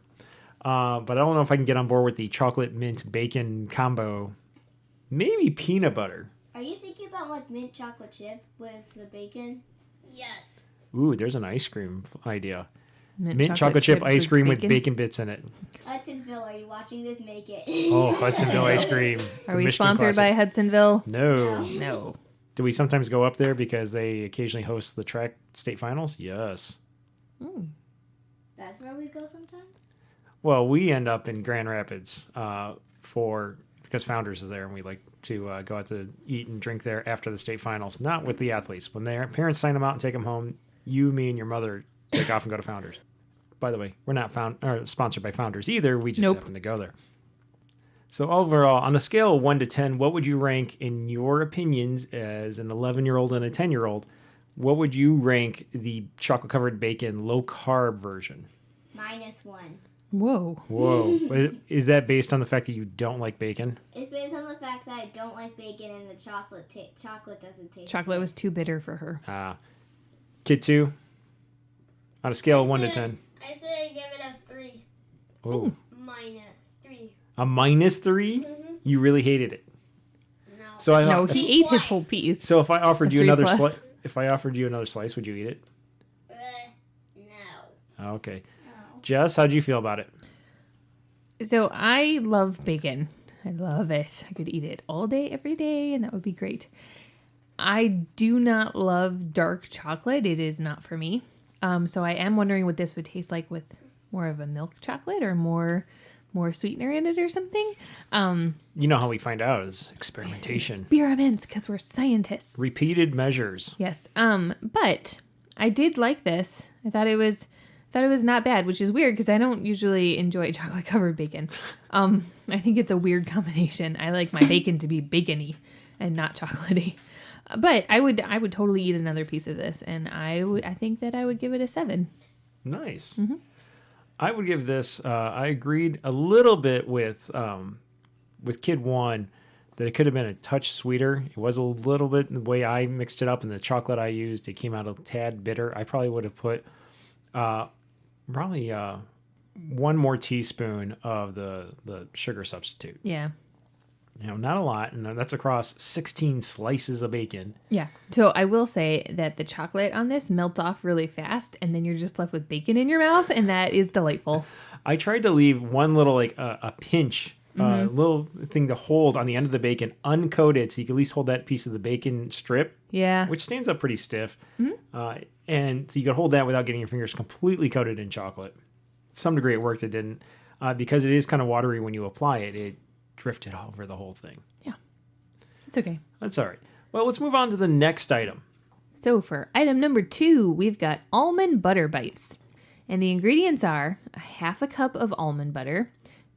B: But I don't know if I can get on board with the chocolate mint bacon combo. Maybe peanut butter.
C: Are you thinking about mint chocolate chip with the bacon?
D: Yes.
B: Ooh, there's an ice cream idea. Mint chocolate chip ice cream with bacon bits in it.
C: Hudsonville, are you watching this? Make it.
B: Oh, Hudsonville ice cream.
A: Are we sponsored by Hudsonville?
B: No.
A: No.
B: Do we sometimes go up there because they occasionally host the track state finals? Yes.
C: That's where we go sometimes?
B: Well, we end up in Grand Rapids because Founders is there, and we like to go out to eat and drink there after the state finals. Not with the athletes. When their parents sign them out and take them home, you, me, and your mother take off and go to Founders. By the way, we're not sponsored by Founders either. We just happen to go there. So overall, on a scale of 1 to 10, what would you rank, in your opinions, as an 11-year-old and a 10-year-old? What would you rank the chocolate-covered bacon low-carb version?
C: -1.
A: Whoa.
B: Is that based on the fact that you don't like bacon?
C: It's based on the fact that I don't like bacon and the chocolate doesn't taste
A: Chocolate
C: good.
A: was too bitter for her.
B: Kid 2, on a scale of 1 to 10.
D: I say give it a 3.
B: Oh.
D: -3.
B: A -3?
D: Mm-hmm.
B: You really hated it.
D: No.
B: So
A: No, he ate his whole piece.
B: So if I offered you another
A: plus.
B: slice, would you eat it?
D: No.
B: Okay. Jess, how'd you feel about it?
A: So I love bacon. I love it. I could eat it all day, every day, and that would be great. I do not love dark chocolate. It is not for me. So I am wondering what this would taste like with more of a milk chocolate or more sweetener in it or something.
B: You know how we find out is experimentation.
A: Experiments, because we're scientists.
B: Repeated measures.
A: Yes. But I did like this. I thought it was not bad, which is weird because I don't usually enjoy chocolate covered bacon. I think it's a weird combination. I like my bacon to be bacony and not chocolatey. But I would totally eat another piece of this, and I think that I would give it a 7.
B: Nice.
A: Mm-hmm.
B: I would give this. I agreed a little bit with Kid 1 that it could have been a touch sweeter. It was a little bit the way I mixed it up, and the chocolate I used, it came out a tad bitter. I probably would have put one more teaspoon of the sugar substitute.
A: Yeah.
B: not a lot. And that's across 16 slices of bacon.
A: Yeah. So I will say that the chocolate on this melts off really fast, and then you're just left with bacon in your mouth, and that is delightful.
B: I tried to leave one little, like a pinch, little thing to hold on the end of the bacon uncoated, so you can at least hold that piece of the bacon strip,
A: Yeah.
B: which stands up pretty stiff. And so you could hold that without getting your fingers completely coated in chocolate. To some degree it worked, it didn't. Because it is kind of watery when you apply it, it drifted all over the whole thing.
A: Yeah. It's okay.
B: That's all right. Well, let's move on to the next item.
A: So for item number 2, we've got almond butter bites. And the ingredients are a half a cup of almond butter,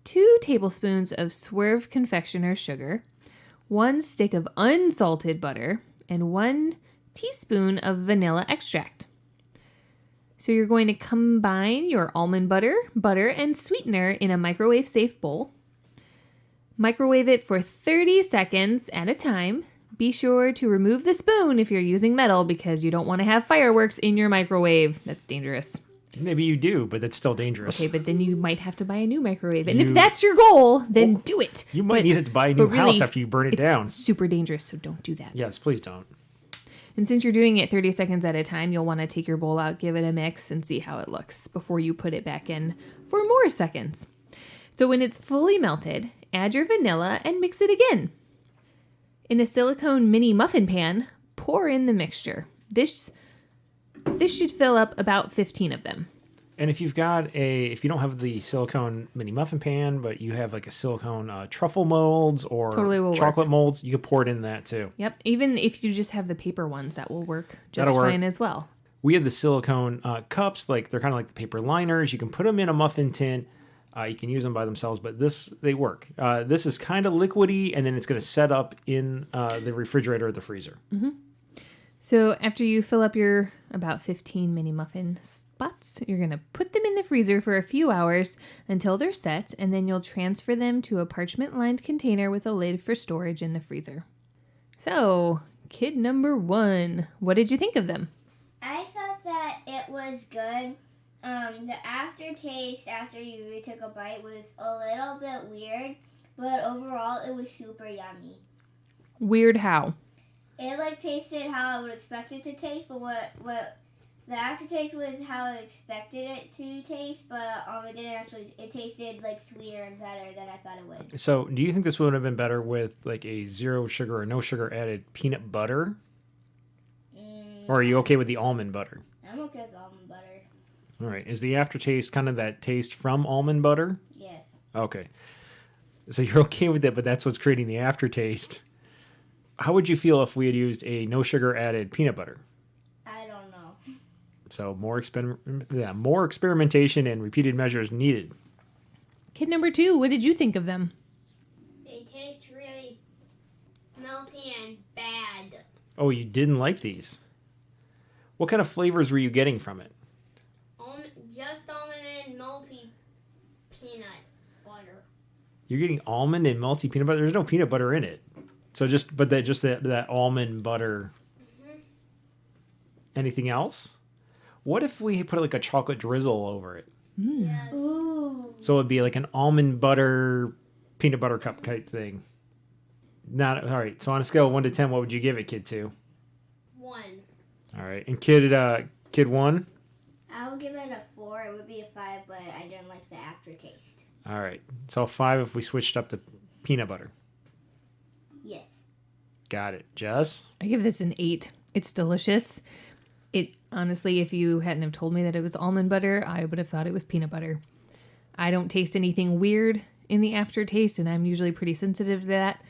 A: 2 tablespoons of Swerve confectioner's sugar, 1 stick of unsalted butter, and 1 teaspoon of vanilla extract. So you're going to combine your almond butter, and sweetener in a microwave-safe bowl. Microwave it for 30 seconds at a time. Be sure to remove the spoon if you're using metal because you don't want to have fireworks in your microwave. That's dangerous.
B: Maybe you do, but that's still dangerous.
A: Okay, but then you might have to buy a new microwave. And if that's your goal, then do it.
B: You might need to buy a new house after you burn it down.
A: It's super dangerous, so don't do that.
B: Yes, please don't.
A: And since you're doing it 30 seconds at a time, you'll want to take your bowl out, give it a mix, and see how it looks before you put it back in for more seconds. So when it's fully melted, add your vanilla and mix it again. In a silicone mini muffin pan, pour in the mixture. This should fill up about 15 of them.
B: And if you don't have the silicone mini muffin pan, but you have like a silicone truffle molds or chocolate molds, you can pour it in that too.
A: Yep. Even if you just have the paper ones, that will work just fine as well.
B: We have the silicone cups, like they're kind of like the paper liners. You can put them in a muffin tin. You can use them by themselves, but they work. This is kind of liquidy, and then it's going to set up in the refrigerator or the freezer.
A: Mm-hmm. So after you fill up your about 15 mini muffin spots, you're going to put them in the freezer for a few hours until they're set, and then you'll transfer them to a parchment-lined container with a lid for storage in the freezer. So, kid number 1, what did you think of them?
C: I thought that it was good. The aftertaste after you took a bite was a little bit weird, but overall it was super yummy.
A: Weird how?
C: It tasted how I would expect it to taste, but what the aftertaste was how I expected it to taste, but it didn't actually. It tasted sweeter and better than I thought it would.
B: So, do you think this would have been better with a 0 sugar or no sugar added peanut butter? Or are you okay with the almond butter?
C: I'm okay with almond butter.
B: All right. Is the aftertaste kind of that taste from almond butter?
C: Yes.
B: Okay. So you're okay with it, but that's what's creating the aftertaste. How would you feel if we had used a no sugar added peanut butter?
C: I don't know.
B: So more experimentation and repeated measures needed.
A: Kid number 2, what did you think of them?
D: They taste really melty and bad.
B: Oh, you didn't like these? What kind of flavors were you getting from it?
D: Just almond and melty peanut butter.
B: You're getting almond and melty peanut butter? There's no peanut butter in it. So that almond butter. Mm-hmm. Anything else? What if we put a chocolate drizzle over it?
A: Mm.
D: Yes.
C: Ooh.
B: So it'd be like an almond butter peanut butter cup type thing. All right. So on a scale of 1 to 10, what would you give it, kid 2?
D: 1.
B: All right. And kid 1?
C: I would give it a 4. It would be a 5, but I didn't like the aftertaste.
B: All right. So 5 if we switched up to peanut butter.
C: Yes.
B: Got it. Jess?
A: I give this an 8. It's delicious. It honestly, if you hadn't have told me that it was almond butter, I would have thought it was peanut butter. I don't taste anything weird in the aftertaste, and I'm usually pretty sensitive to that.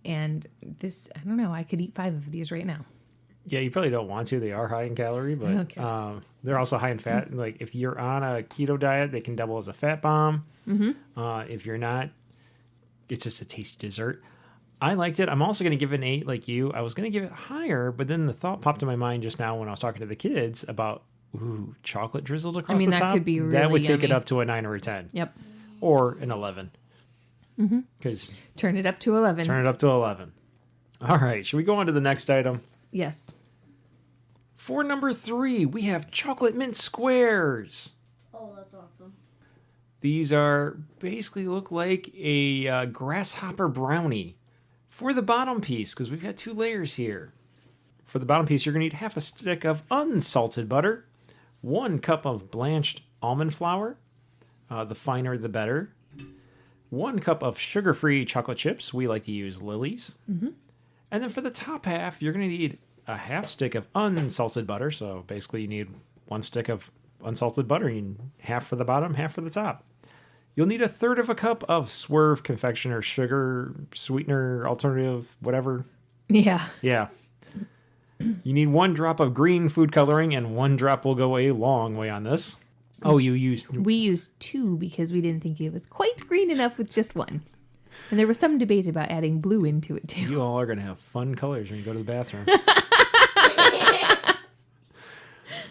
A: And this, I don't know, I could eat 5 of these right now.
B: Yeah, you probably don't want to. They are high in calorie, but
A: Okay.
B: They're also high in fat. If you're on a keto diet, they can double as a fat bomb.
A: Mm-hmm.
B: If you're not, it's just a tasty dessert. I liked it. I'm also going to give it an 8 like you. I was going to give it higher, but then the thought popped in my mind just now when I was talking to the kids about, chocolate drizzled across the top.
A: That could be really
B: That would take
A: yummy.
B: it up to a 9 or a 10.
A: Yep.
B: Or an 11. Because
A: Turn it up to 11.
B: turn it up to 11. All right. Should we go on to the next item?
A: Yes.
B: For number 3, we have chocolate mint squares.
C: Oh, that's awesome.
B: These are basically look like a grasshopper brownie. For the bottom piece, because we've got 2 layers here. For the bottom piece, you're going to need half a stick of unsalted butter, 1 cup of blanched almond flour, the finer the better, 1 cup of sugar-free chocolate chips. We like to use Lily's.
A: Mm-hmm.
B: And then for the top half, you're going to need a half stick of unsalted butter. So basically you need 1 stick of unsalted butter, and half for the bottom, half for the top. You'll need 1/3 of a cup of Swerve confectioner sugar, sweetener, alternative, whatever.
A: Yeah.
B: Yeah. You need 1 drop of green food coloring, and 1 drop will go a long way on this. Oh,
A: We used 2 because we didn't think it was quite green enough with just 1. And there was some debate about adding blue into it too.
B: You all are going to have fun colors when you go to the bathroom.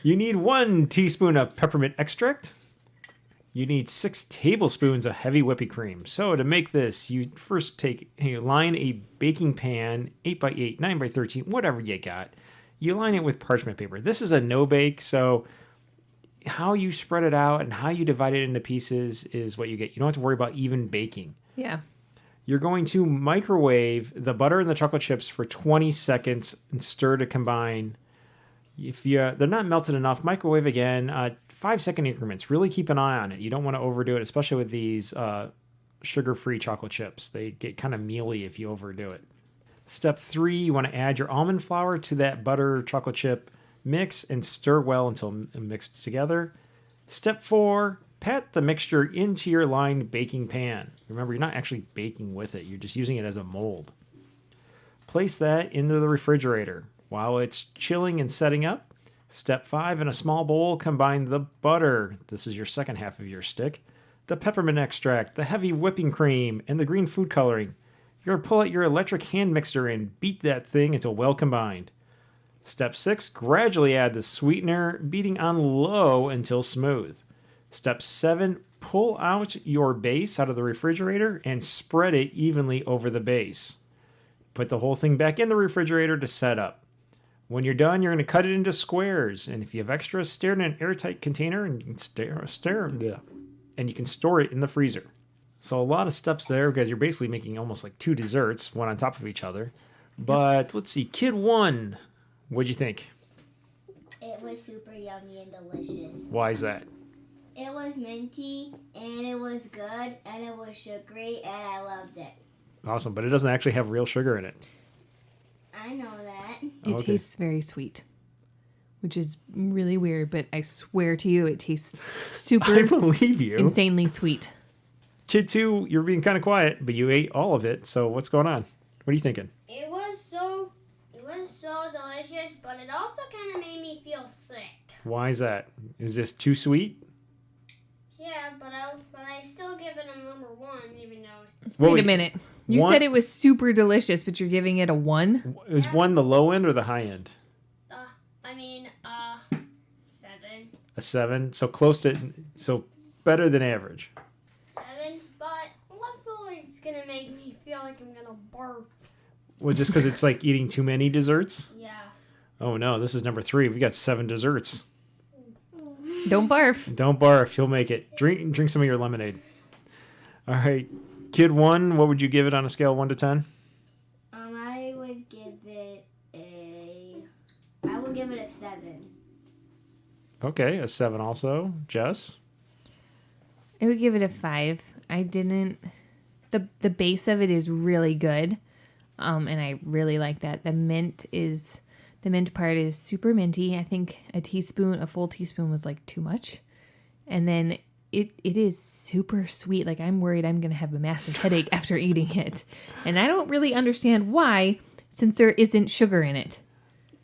B: You need 1 teaspoon of peppermint extract. You need 6 tablespoons of heavy whipping cream. So to make this, you first line a baking pan, 8x8, 9x13, whatever you got. You line it with parchment paper. This is a no-bake, so how you spread it out and how you divide it into pieces is what you get. You don't have to worry about even baking.
A: Yeah.
B: You're going to microwave the butter and the chocolate chips for 20 seconds and stir to combine. If they're not melted enough, microwave again, 5-second increments. Really keep an eye on it. You don't want to overdo it, especially with these sugar-free chocolate chips. They get kind of mealy if you overdo it. Step 3, you want to add your almond flour to that butter chocolate chip mix and stir well until mixed together. Step 4, pat the mixture into your lined baking pan. Remember, you're not actually baking with it. You're just using it as a mold. Place that into the refrigerator. While it's chilling and setting up, step 5, in a small bowl, combine the butter. This is your second half of your stick. The peppermint extract, the heavy whipping cream, and the green food coloring. You're going to pull out your electric hand mixer and beat that thing until well combined. Step 6, gradually add the sweetener, beating on low until smooth. Step 7, pull out your base out of the refrigerator and spread it evenly over the base. Put the whole thing back in the refrigerator to set up. When you're done, you're going to cut it into squares, and if you have extra, stir it in an airtight container, and you can store it in the freezer. So a lot of steps there, because you're basically making almost like 2 desserts, one on top of each other. But let's see, Kid 1, what'd you think?
C: It was super yummy and delicious.
B: Why is that?
C: It was minty, and it was good, and it was sugary, and I loved it.
B: Awesome, but it doesn't actually have real sugar in it.
C: I know that.
A: It tastes very sweet, which is really weird, but I swear to you, it tastes super
B: I believe you.
A: insanely sweet.
B: Kid 2, you're being kind of quiet, but you ate all of it, so what's going on? What are you thinking?
D: It was so delicious, but it also kind of made me feel sick.
B: Why is that? Is this too sweet?
D: Yeah, but I still give it a number 1, even though.
A: Wait a minute. You said it was super delicious, but you're giving it a 1?
B: Is 1 the low end or the high end?
D: 7.
B: A 7, so better than average.
D: 7, but also it's gonna make me feel like I'm gonna barf.
B: Well, just because it's like eating too many desserts?
D: Yeah.
B: Oh no, this is number 3. We got 7 desserts.
A: Don't barf.
B: Don't barf. You'll make it. Drink some of your lemonade. All right. Kid 1, what would you give it on a scale of 1 to 10?
C: I would give it a 7.
B: Okay, a 7 also. Jess?
A: I would give it a 5. I didn't. The base of it is really good, and I really like that. The mint part is super minty. I think a full teaspoon was like too much, and then it is super sweet. Like, I'm worried I'm gonna have a massive headache after eating it, and I don't really understand why, since there isn't sugar in it.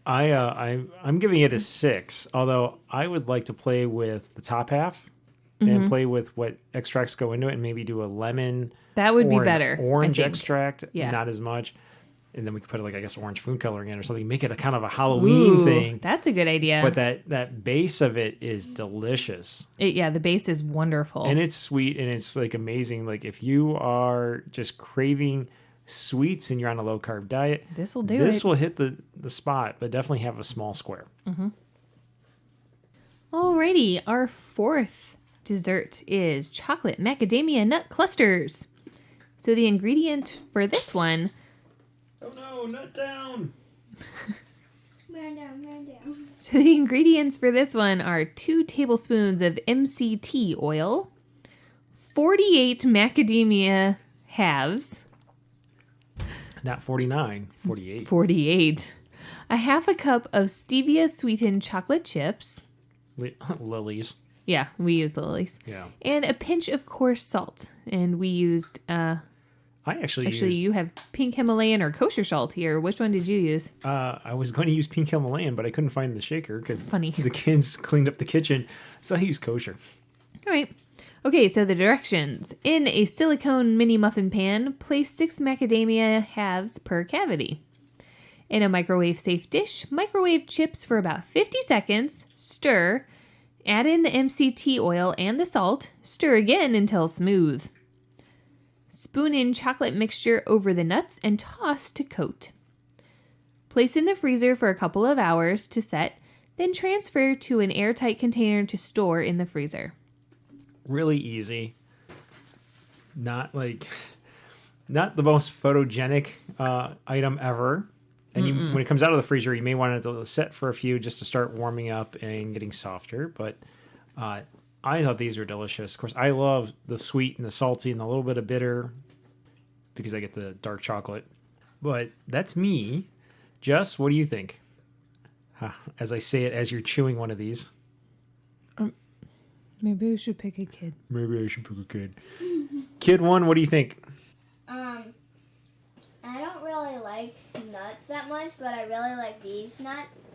B: I'm giving it a 6, although I would like to play with the top half and play with what extracts go into it and maybe do a lemon.
A: That would be better.
B: Orange extract,
A: yeah.
B: Not as much. And then we could put orange food coloring in or something. Make it a kind of a Halloween thing.
A: That's a good idea.
B: But that base of it is delicious.
A: The base is wonderful.
B: And it's sweet and it's like amazing. Like if you are just craving sweets and you're on a low carb diet,
A: this will
B: hit the spot, but definitely have a small square.
A: Mm-hmm. Alrighty, our 4th dessert is chocolate macadamia nut clusters. So the ingredient for this one
B: Oh no, nut down.
C: Man down.
A: So the ingredients for this one are 2 tablespoons of MCT oil, 48 macadamia halves,
B: Not 49, 48.
A: 48, a half a cup of stevia sweetened chocolate chips.
B: Lilies.
A: Yeah, we used Lily's.
B: Yeah.
A: And a pinch of coarse salt. And we used,
B: I actually
A: actually,
B: used,
A: you have pink Himalayan or kosher salt here. Which one did you use?
B: I was going to use pink Himalayan, but I couldn't find the shaker because
A: It's funny.
B: the kids cleaned up the kitchen. So I used kosher.
A: All right. Okay, so the directions. In a silicone mini muffin pan, place 6 macadamia halves per cavity. In a microwave-safe dish, microwave chips for about 50 seconds, stir, add in the MCT oil and the salt, stir again until smooth. Spoon in chocolate mixture over the nuts and toss to coat. Place in the freezer for a couple of hours to set, then transfer to an airtight container to store in the freezer.
B: Really easy. Not the most photogenic item ever. And when it comes out of the freezer, you may want it to set for a few just to start warming up and getting softer. But I thought these were delicious. Of course, I love the sweet and the salty and a little bit of bitter because I get the dark chocolate. But that's me. Jess, what do you think? As I say it, as you're chewing one of these.
A: Maybe we should pick a kid.
B: Maybe I should pick a kid. Kid 1, what do you think?
C: I don't really like nuts that much, but I really like these nuts.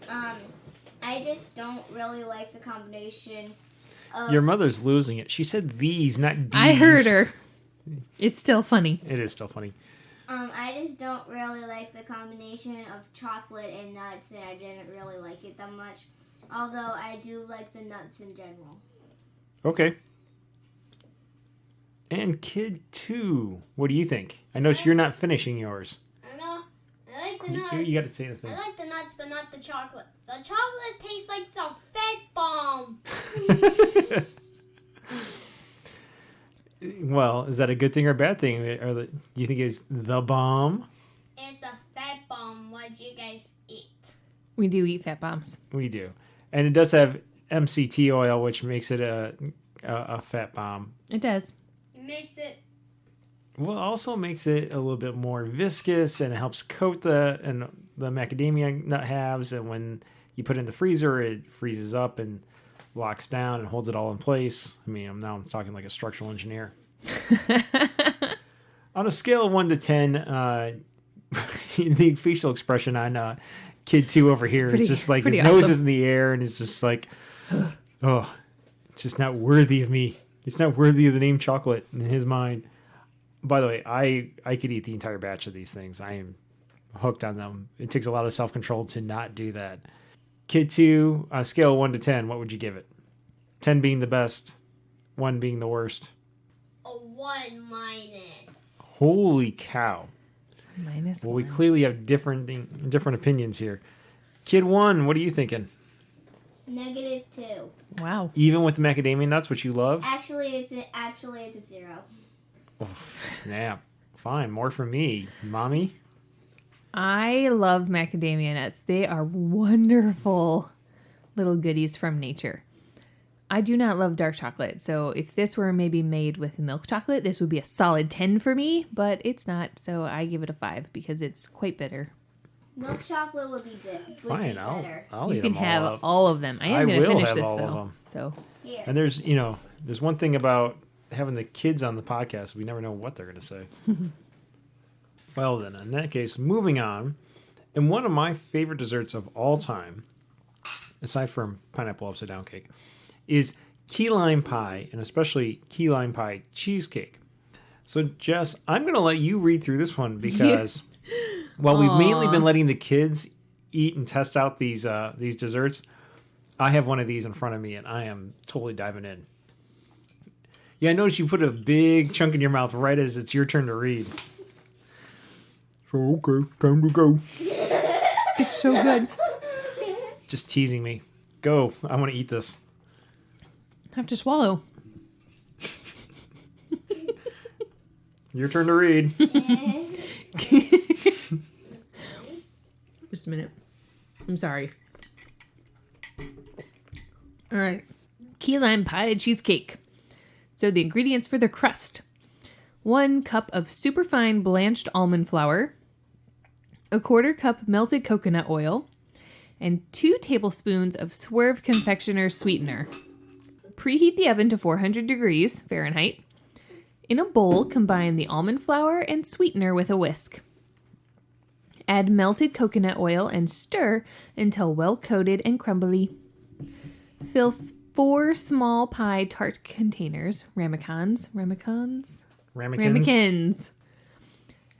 C: I just don't really like the combination of...
B: Your mother's losing it. She said these, not these.
A: I heard her. It's still funny.
B: It is still funny.
C: I just don't really like the combination of chocolate and nuts, and I didn't really like it that much. Although I do like the nuts in general.
B: Okay. And Kid 2, what do you think? I noticed you're not finishing yours.
D: I know. I like the nuts.
B: You got to say the thing.
D: I like the nuts, but not the chocolate. The chocolate tastes like some fat bomb.
B: Well, is that a good thing or a bad thing? Do you think it's the bomb?
D: It's a fat bomb. What you guys eat?
A: We do eat fat bombs.
B: We do. And it does have MCT oil, which makes it a fat bomb.
A: It does.
D: It makes it...
B: Well, it also makes it a little bit more viscous and it helps coat the macadamia nut halves. And when you put it in the freezer, it freezes up and locks down and holds it all in place. I mean, I'm talking like a structural engineer. On a scale of 1 to 10, the facial expression on Kid 2 over here is just like his nose is in the air and it's just like, oh, it's just not worthy of me. It's not worthy of the name chocolate in his mind. By the way, I could eat the entire batch of these things. I am hooked on them. It takes a lot of self-control to not do that. Kid 2, on a scale of 1 to 10, what would you give it? 10 being the best, 1 being the worst.
D: A 1 minus.
B: Holy cow.
A: Minus
B: Well,
A: one.
B: we clearly have different opinions here. Kid 1, what are you thinking?
C: -2.
A: Wow.
B: Even with the macadamia nuts, which you love?
C: Actually, it's a 0.
B: Oh, snap. Fine, more for me. Mommy?
A: I love macadamia nuts. They are wonderful little goodies from nature. I do not love dark chocolate, so if this were maybe made with milk chocolate, this would be a solid 10 for me, but it's not, so I give it a 5 because it's quite bitter.
C: Milk chocolate would be good.
B: Fine, I'll
A: You
B: eat
A: can
B: them all
A: have
B: up.
A: all of them. I am going to
B: will
A: finish
B: have
A: this,
B: all of
A: though.
B: them.
A: So
C: Here.
B: And there's one thing about having the kids on the podcast. We never know what they're going to say. Well, then, in that case, moving on. And one of my favorite desserts of all time, aside from pineapple upside down cake, is key lime pie, and especially key lime pie cheesecake. So, Jess, I'm going to let you read through this one because while we've mainly been letting the kids eat and test out these desserts, I have one of these in front of me, and I am totally diving in. Yeah, I noticed you put a big chunk in your mouth right as it's your turn to read. So, okay, time to go.
A: it's so good.
B: Just teasing me. Go. I want to eat this.
A: Have to swallow.
B: Your turn to read.
A: just a minute. I'm sorry. All right. Key lime pie cheesecake. So the ingredients for the crust. 1 cup of superfine blanched almond flour, 1/4 cup melted coconut oil, and 2 tablespoons of Swerve confectioner's sweetener. Preheat the oven to 400 degrees Fahrenheit. In a bowl, combine the almond flour and sweetener with a whisk. Add melted coconut oil and stir until well coated and crumbly. Fill 4 small pie tart containers, ramekins.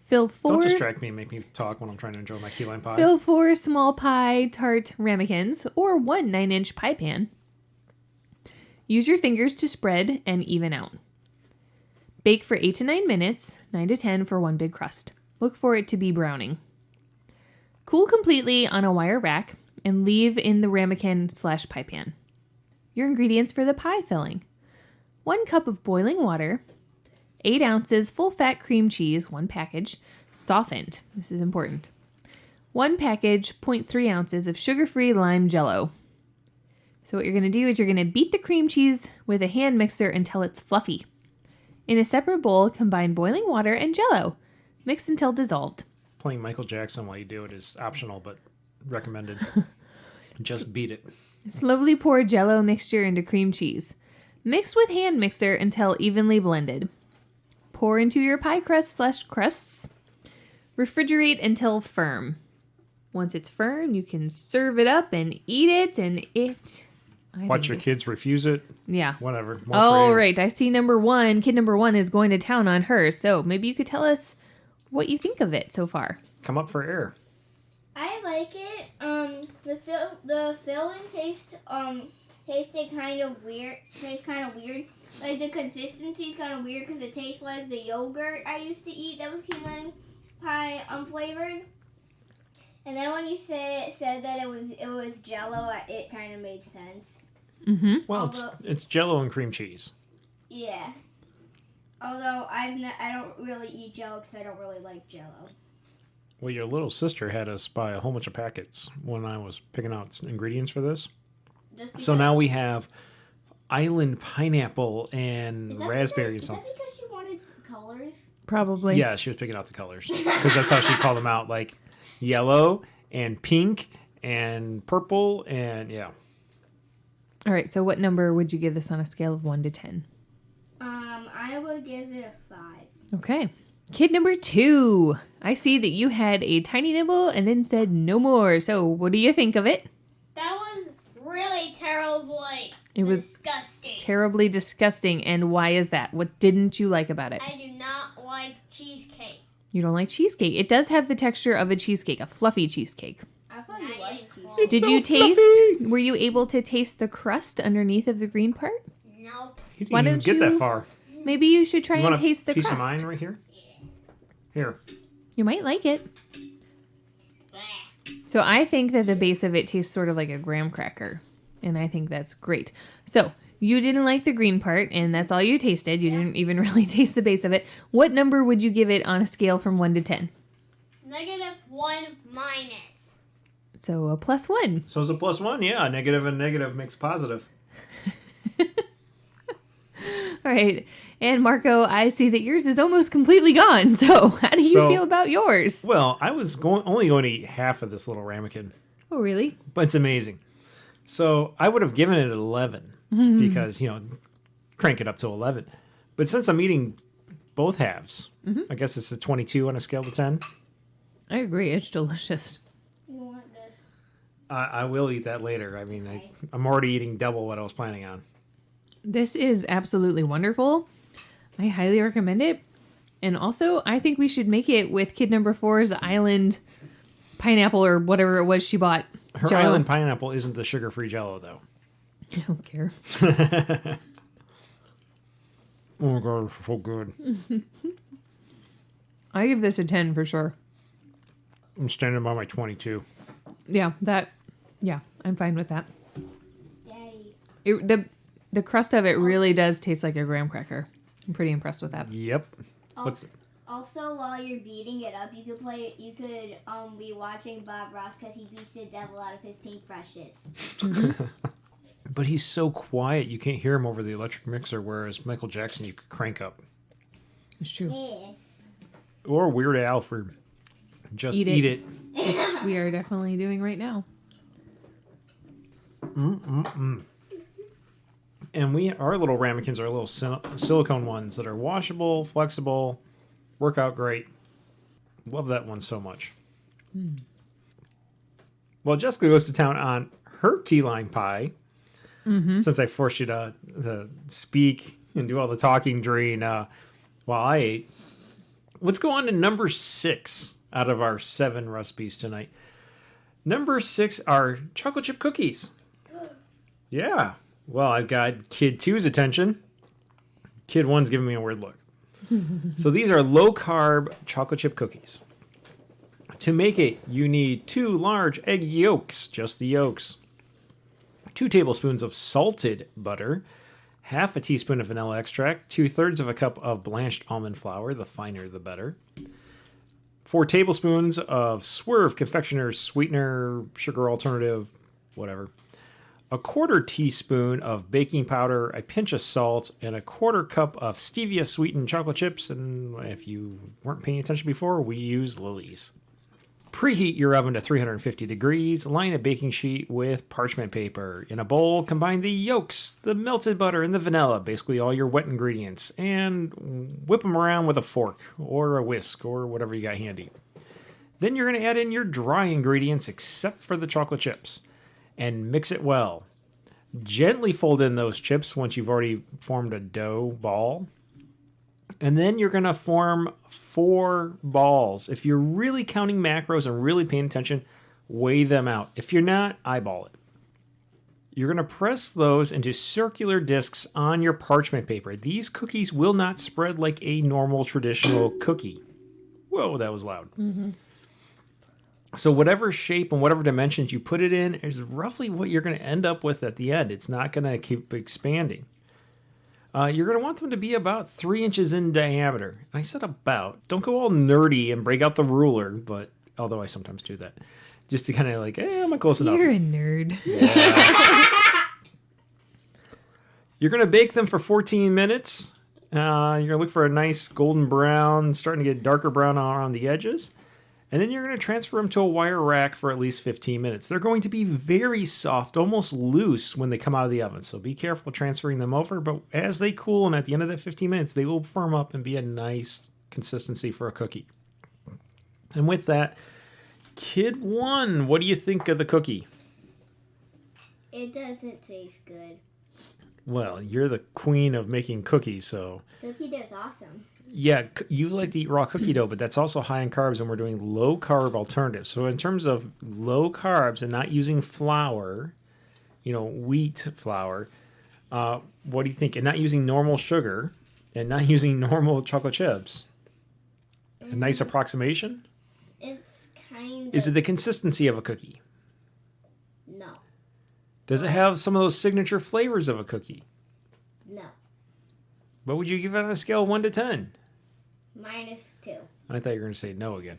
A: Fill 4.
B: Don't distract me and make me talk when I'm trying to enjoy my key lime pie.
A: Fill 4 small pie tart ramekins or 1 9-inch pie pan. Use your fingers to spread and even out. Bake for 8 to 9 minutes, 9 to 10 for 1 big crust. Look for it to be browning. Cool completely on a wire rack and leave in the ramekin/pie pan. Your ingredients for the pie filling. 1 cup of boiling water, 8 ounces full-fat cream cheese, 1 package, softened. This is important. 1 package, 0.3 ounces of sugar-free lime jello. So what you're going to do is you're going to beat the cream cheese with a hand mixer until it's fluffy. In a separate bowl, combine boiling water and jello. Mix until dissolved.
B: Playing Michael Jackson while you do it is optional, but recommended. Just beat it.
A: Slowly pour jello mixture into cream cheese. Mix with hand mixer until evenly blended. Pour into your pie crust/crusts. Refrigerate until firm. Once it's firm, you can serve it up and eat it, and
B: Watch your kids refuse it.
A: Yeah.
B: Whatever.
A: All right. I see kid number 1 is going to town on hers. So maybe you could tell us what you think of it so far.
B: Come up for air.
C: I like it. The filling tasted kind of weird. Tastes kind of weird. Like the consistency is kind of weird because it tastes like the yogurt I used to eat that was key lime pie unflavored. And then when you said that it was Jello, it kind of made sense.
A: Mm-hmm.
B: Well, it's Jello and cream cheese.
C: Yeah. Although I don't really eat Jello because I don't really like Jello.
B: Well, your little sister had us buy a whole bunch of packets when I was picking out ingredients for this. So now we have island pineapple and raspberry and something.
C: Is that because she wanted colors?
A: Probably.
B: Yeah, she was picking out the colors because that's how she called them out, like yellow and pink and purple and yeah.
A: All right. So what number would you give this on a scale of 1 to 10?
C: I would give it a 5.
A: Okay. Kid number 2. I see that you had a tiny nibble and then said no more. So what do you think of it?
D: That was really terribly
A: It was
D: disgusting.
A: terribly disgusting. And why is that? What didn't you like about it?
D: I do not like cheesecake.
A: You don't like cheesecake. It does have the texture of a cheesecake, a fluffy cheesecake.
C: I thought you liked cheese.
B: It's
A: Did
B: so
A: you taste?
B: fluffy.
A: Were you able to taste the crust underneath of the green part?
D: Nope.
B: He didn't
A: Why
B: even
A: don't
B: get
A: you-
B: that far.
A: Maybe you should try
B: You
A: and
B: want a
A: taste the
B: piece
A: crust.
B: of mine right here? Here.
A: You might like it.
D: Bleh.
A: So I think that the base of it tastes sort of like a graham cracker, and I think that's great. So you didn't like the green part, and that's all you tasted. You didn't even really taste the base of it. What number would you give it on a scale from 1 to 10?
D: -1 minus.
A: So a +1.
B: So it's a +1. Yeah, negative and negative makes positive.
A: All right. And Marco, I see that yours is almost completely gone. So how do you feel about yours?
B: Well, I was only going to eat half of this little ramekin,
A: Oh, really?
B: but it's amazing. So I would have given it an 11 because, crank it up to 11. But since I'm eating both halves, I guess it's a 22 on a scale of 10.
A: I agree. It's delicious.
C: You want this?
B: I will eat that later. I mean, I'm already eating double what I was planning on.
A: This is absolutely wonderful. I highly recommend it. And also, I think we should make it with kid number 4's island pineapple or whatever it was she bought.
B: Her
A: Jell-O.
B: island pineapple isn't the sugar-free Jello, though.
A: I don't care.
B: Oh my god, it's so good.
A: I give this a 10 for sure.
B: I'm standing by my 22.
A: Yeah, I'm fine with that.
C: Daddy.
A: The crust of it really does taste like a graham cracker. I'm pretty impressed with that.
B: Yep.
C: Al-
B: What's
C: Also, while you're beating it up, you could be watching Bob Ross because he beats the devil out of his paintbrushes.
B: But he's so quiet, you can't hear him over the electric mixer, whereas Michael Jackson, you could crank up.
A: It's true.
C: Yeah.
B: Or Weird Al for just eat it.
A: Which we are definitely doing right now.
B: And our little ramekins are little silicone ones that are washable, flexible, work out great. Love that one so much. Well, Jessica goes to town on her key lime pie. Since I forced you to speak and do all the talking during while I ate. Let's go on to number 6 out of our 7 recipes tonight. Number 6 are chocolate chip cookies. Yeah. Well, I've got Kid 2's attention. Kid 1's giving me a weird look. So these are low-carb chocolate chip cookies. To make it, you need 2 large egg yolks, just the yolks, 2 tablespoons of salted butter, half a teaspoon of vanilla extract, 2/3 of a cup of blanched almond flour, the finer the better, 4 tablespoons of Swerve confectioner's sweetener, sugar alternative, whatever, a 1/4 teaspoon of baking powder, a pinch of salt, and a 1/4 cup of stevia sweetened chocolate chips. And if you weren't paying attention before, we use Lily's. Preheat your oven to 350 degrees. Line a baking sheet with parchment paper. In a bowl, combine the yolks, the melted butter, and the vanilla, basically all your wet ingredients, and whip them around with a fork or a whisk or whatever you got handy. Then you're going to add in your dry ingredients except for the chocolate chips and mix it well. Gently fold in those chips once you've already formed a dough ball. And then you're going to form 4 balls. If you're really counting macros and really paying attention, weigh them out. If you're not, eyeball it. You're going to press those into circular discs on your parchment paper. These cookies will not spread like a normal traditional cookie. Whoa, that was loud. So whatever shape and whatever dimensions you put it in is roughly what you're going to end up with at the end. It's not going to keep expanding. You're going to want them to be about 3 inches in diameter. I said about. Don't go all nerdy and break out the ruler, but although I sometimes do that. Just to kind of like, am I close enough?
A: You're a nerd.
B: Yeah. You're going to bake them for 14 minutes. You're going to look for a nice golden brown, starting to get darker brown around the edges. And then you're going to transfer them to a wire rack for at least 15 minutes. They're going to be very soft, almost loose when they come out of the oven. So be careful transferring them over. But as they cool and at the end of that 15 minutes, they will firm up and be a nice consistency for a cookie. And with that, Kid 1, what do you think of the cookie?
C: It doesn't taste good.
B: Well, you're the queen of making cookies, so...
C: Cookie dough's awesome.
B: Yeah, you like to eat raw cookie dough, but that's also high in carbs, and we're doing low-carb alternatives. So in terms of low carbs and not using flour, wheat flour, what do you think? And not using normal sugar, and not using normal chocolate chips. A nice approximation?
C: It's kind of...
B: Is it the consistency of a cookie?
C: No.
B: Does it have some of those signature flavors of a cookie?
C: No.
B: What would you give it on a scale of 1 to 10?
C: -2.
B: I thought you were going to say no again.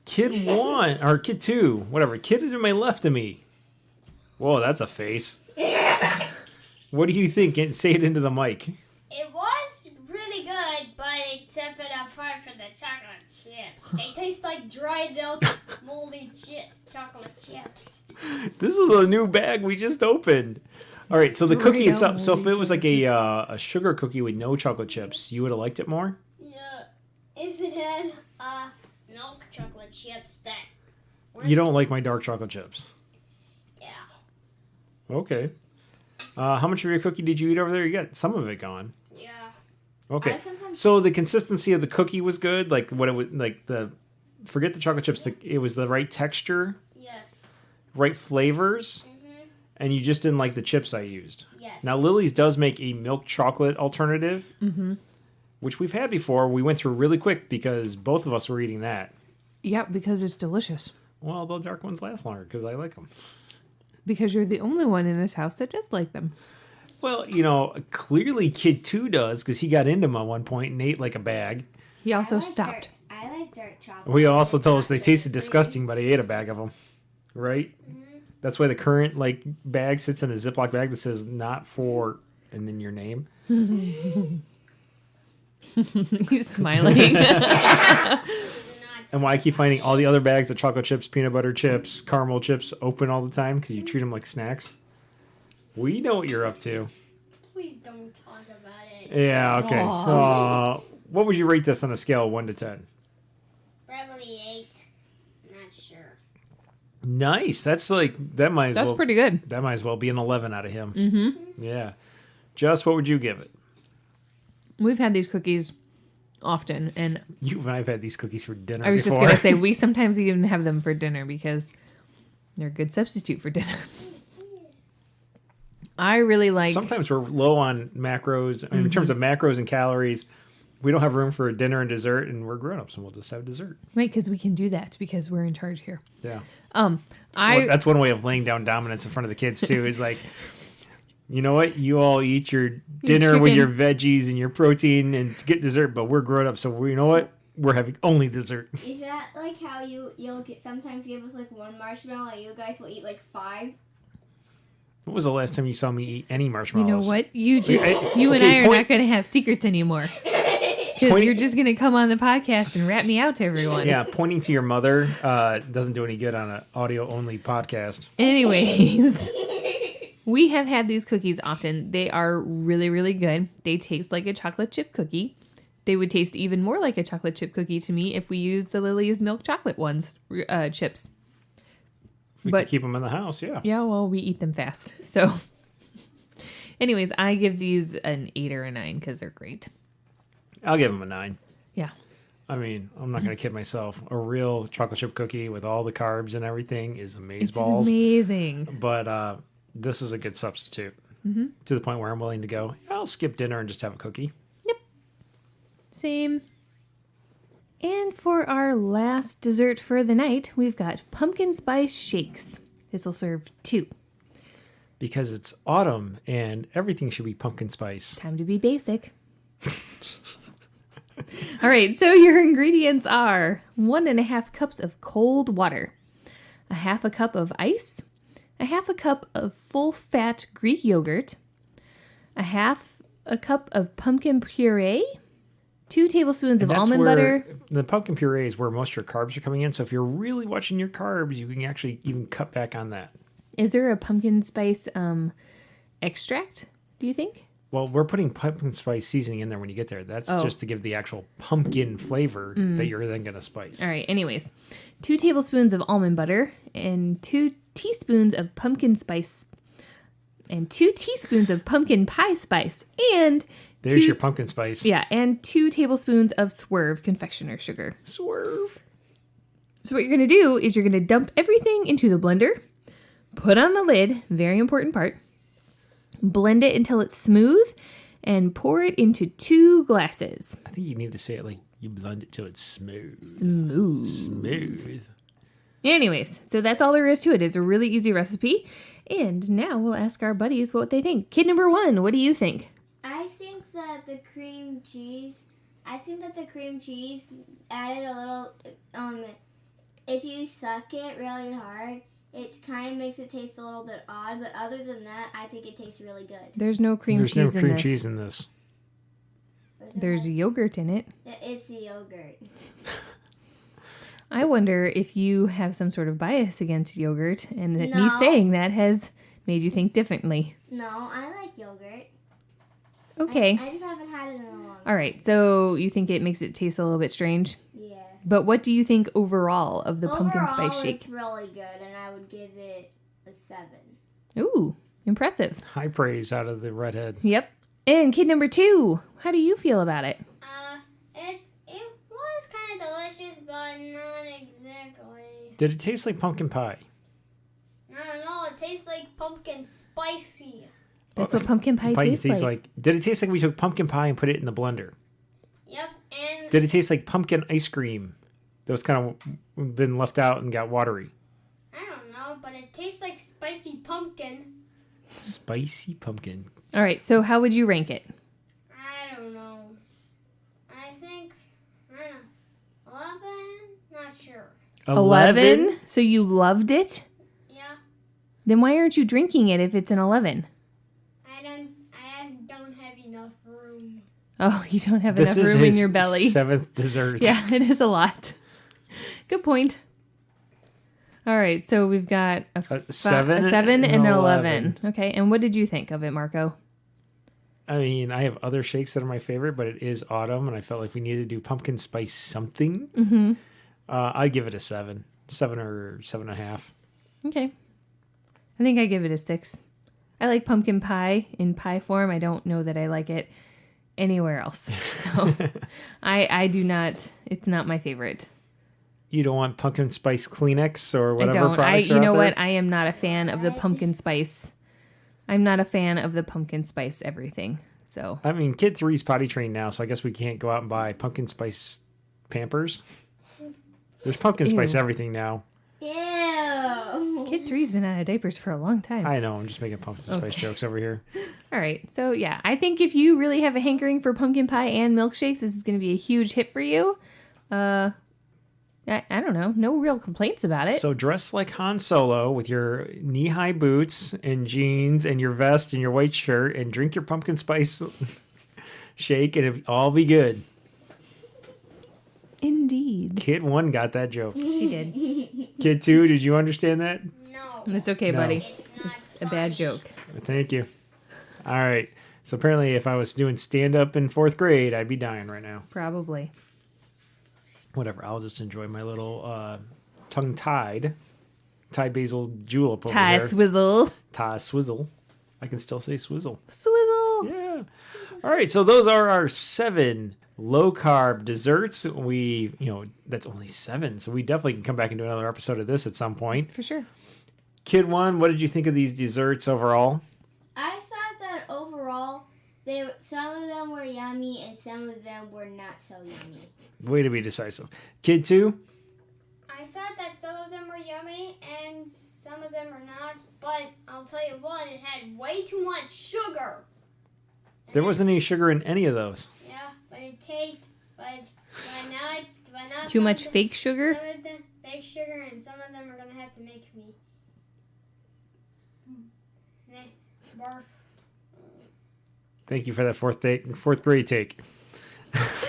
B: Kid 1, or Kid 2, whatever. Kid to my left of me. Whoa, that's a face. What do you think? Say it into the mic.
D: It was really good, but except for that part for the chocolate chips. They taste like dried out moldy chocolate chips.
B: This was a new bag we just opened. All right, so the cookie itself. So if it was like a sugar cookie with no chocolate chips, you would have liked it more?
D: Yeah. If it had milk chocolate chips, then.
B: You don't like my dark chocolate chips?
D: Yeah.
B: Okay. How much of your cookie did you eat over there? You got some of it gone.
D: Yeah.
B: Okay. So the consistency of the cookie was good. Like what it was like forget the chocolate chips. It was the right texture.
D: Yes.
B: Right flavors.
D: Mm-hmm.
B: And you just didn't like the chips I used.
D: Yes.
B: Now Lily's does make a milk chocolate alternative, which we've had before. We went through really quick because both of us were eating that.
A: Yeah, because it's delicious.
B: Well, the dark ones last longer because I like them.
A: Because you're the only one in this house that does like them.
B: Well, clearly Kid 2 does because he got into them at one point and ate like a bag.
A: He also
C: I like
A: stopped.
C: I like dark chocolate.
B: We also
C: It's
B: told us
C: not
B: they tasted
C: sugar-free.
B: disgusting, but I ate a bag of them. Right? That's why the current like bag sits in a Ziploc bag that says "not for" and then your name.
A: He's smiling.
B: And why I keep finding all the other bags of chocolate chips, peanut butter chips, caramel chips open all the time because you treat them like snacks. We know what you're up to.
D: Please don't talk about it.
B: Yeah, okay.
A: Aw.
B: What would you rate this on a scale of 1 to 10?
D: Probably 8. Not sure.
B: Nice. That's like that might as
A: That's
B: well
A: pretty good.
B: that might as well be an 11 out of him.
A: Mm-hmm.
B: Yeah. Just what would you give it?
A: We've had these cookies often, and
B: You and I've had these cookies for dinner
A: I was just
B: before.
A: gonna say we sometimes even have them for dinner because they're a good substitute for dinner. I really like.
B: Sometimes we're low on macros. I mean, in terms of macros and calories, we don't have room for a dinner and dessert, and we're grown-ups, and we'll just have dessert.
A: Right, because we can do that because we're in charge here.
B: Yeah.
A: Well,
B: That's one way of laying down dominance in front of the kids, too, is like, you know what? You all eat your dinner with your
A: chicken.
B: veggies and your protein and to get dessert, but we're grown-ups, so you know what? We're having only dessert.
C: Is that like how you'll sometimes give us like one marshmallow and you guys will eat like 5?
B: When was the last time you saw me eat any
A: you
B: marshmallows?
A: know what? You and
B: okay,
A: I are
B: point-
A: not going to have secrets anymore because
B: Point-
A: you're just going to come on the podcast and rat me out to everyone.
B: Yeah, pointing to your mother doesn't do any good on an audio-only podcast.
A: Anyways, we have had these cookies often. They are really, really good. They taste like a chocolate chip cookie. They would taste even more like a chocolate chip cookie to me if we used the Lily's milk chocolate ones, chips.
B: We
A: But-
B: could keep them in the house, yeah.
A: Yeah, well, we eat them fast. So, anyways, I give these an 8 or a 9 because they're great.
B: I'll give them a 9.
A: Yeah.
B: I mean, I'm not going to kid myself. A real chocolate chip cookie with all the carbs and everything is
A: It's
B: amazeballs.
A: amazing.
B: But this is a good substitute to the point where I'm willing to go, I'll skip dinner and just have a cookie.
A: Same. And for our last dessert for the night, we've got pumpkin spice shakes. This will serve 2.
B: Because it's autumn and everything should be pumpkin spice.
A: Time to be basic. All right, so your ingredients are 1.5 cups of cold water, 1/2 cup of ice, 1/2 cup of full-fat Greek yogurt, 1/2 cup of pumpkin puree, 2 tablespoons of
B: And that's
A: almond
B: where
A: butter.
B: the pumpkin puree is where most of your carbs are coming in. So if you're really watching your carbs, you can actually even cut back on that.
A: Is there a pumpkin spice extract, do you think?
B: Well, we're putting pumpkin spice seasoning in there when you get there. That's
A: Oh.
B: just to give the actual pumpkin flavor that you're then going to spice.
A: All right, anyways, 2 tablespoons of almond butter and 2 teaspoons of pumpkin spice and 2 teaspoons of pumpkin pie spice and
B: There's
A: 2
B: your pumpkin spice.
A: yeah, and 2 tablespoons of Swerve confectioner sugar.
B: Swerve.
A: So what you're going to do is you're going to dump everything into the blender, put on the lid, very important part, blend it until it's smooth, and pour it into 2 glasses.
B: I think you need to say it like you blend it till it's smooth.
A: Smooth.
B: Smooth.
A: Anyways, so that's all there is to it. It's a really easy recipe. And now we'll ask our buddies what they think. Kid number 1, what do you think?
C: I think that the cream cheese added a little, if you suck it really hard, it kind of makes it taste a little bit odd, but other than that, I think it tastes really good.
A: There's no cream
B: There's
A: cheese
B: no
A: in
B: cream
A: this.
B: cheese in this.
A: There's yogurt in it.
C: It's the yogurt.
A: I wonder if you have some sort of bias against yogurt and that me
C: No.
A: saying that has made you think differently.
C: No, I like yogurt.
A: Okay.
C: I just haven't had it in a long time.
A: All right. So you think it makes it taste a little bit strange?
C: Yeah.
A: But what do you think overall of the pumpkin
C: Overall,
A: spice shake?
C: it's really good, and I would give it a 7.
A: Ooh, impressive.
B: High praise out of the redhead.
A: Yep. And kid number 2, how do you feel about it?
D: It was kind of delicious, but not exactly.
B: Did it taste like pumpkin pie?
D: I don't know. It tastes like pumpkin spicy.
A: That's what pumpkin pie tastes like.
B: Did it taste like we took pumpkin pie and put it in the blender?
D: Yep, and
B: Did it taste like pumpkin ice cream that was kind of been left out and got watery?
D: I don't know, but it tastes like spicy pumpkin.
B: Spicy pumpkin.
A: All right. So how would you rank it?
D: I don't know. I think sure.
A: 11? So you loved it?
D: Yeah,
A: Then why aren't you drinking it if it's an 11?
D: I don't have enough room.
A: Oh, you don't have
B: This
A: enough
B: is
A: room in
B: his
A: your belly.
B: 7th dessert.
A: Yeah, it is a lot. Good point. All right, so we've got
B: A 7
A: a 7 and an 11. Okay, and what did you think of it, Marco?
B: I mean, I have other shakes that are my favorite, but it is autumn, and I felt like we needed to do pumpkin spice something.
A: Mm-hmm.
B: I'd give it a 7 or 7.5.
A: Okay. I think I give it a 6. I like pumpkin pie in pie form. I don't know that I like it anywhere else. So I do not, it's not my favorite.
B: You don't want pumpkin spice Kleenex or
A: I
B: whatever
A: don't.
B: products
A: You
B: are
A: know
B: out there?
A: what? I am not a fan of the pumpkin spice. I'm not a fan of the pumpkin spice everything. So
B: I mean, Kid 3's potty trained now, so I guess we can't go out and buy pumpkin spice Pampers. There's pumpkin spice
A: Ew.
B: everything now.
C: Ew.
A: Kid 3's been out of diapers for a long time.
B: I know, I'm just making pumpkin spice jokes over here.
A: All right. So, yeah, I think if you really have a hankering for pumpkin pie and milkshakes, this is going to be a huge hit for you. I don't know. No real complaints about it.
B: So dress like Han Solo with your knee-high boots and jeans and your vest and your white shirt and drink your pumpkin spice shake and it'll all be good.
A: Indeed.
B: Kid 1 got that joke.
A: She did.
B: Kid 2, did you understand that?
D: No,
A: It's okay,
B: No.
A: buddy.
D: it's not
A: It's a bad joke.
B: Thank you. All right. So apparently if I was doing stand-up in 4th grade, I'd be dying right now.
A: Probably.
B: Whatever. I'll just enjoy my little tongue-tied Thai basil julep over
A: Tie
B: there.
A: swizzle.
B: Thai swizzle. I can still say swizzle.
A: Swizzle.
B: Yeah. All right. So those are our 7 low-carb desserts. That's only 7. So we definitely can come back and do another episode of this at some point.
A: For sure.
B: Kid 1, what did you think of these desserts overall?
C: I thought that overall, some of them were yummy and some of them were not so yummy.
B: Way to be decisive. Kid 2?
D: I thought that some of them were yummy and some of them are not, but I'll tell you what, it had way too much sugar.
B: There wasn't any sugar in any of those.
D: Yeah, but it tastes, but not
A: Too
D: some
A: much
D: of them-
A: fake sugar.
D: Some of them fake sugar, and some of them are gonna have to make me barf.
B: Thank you for that 4th grade take.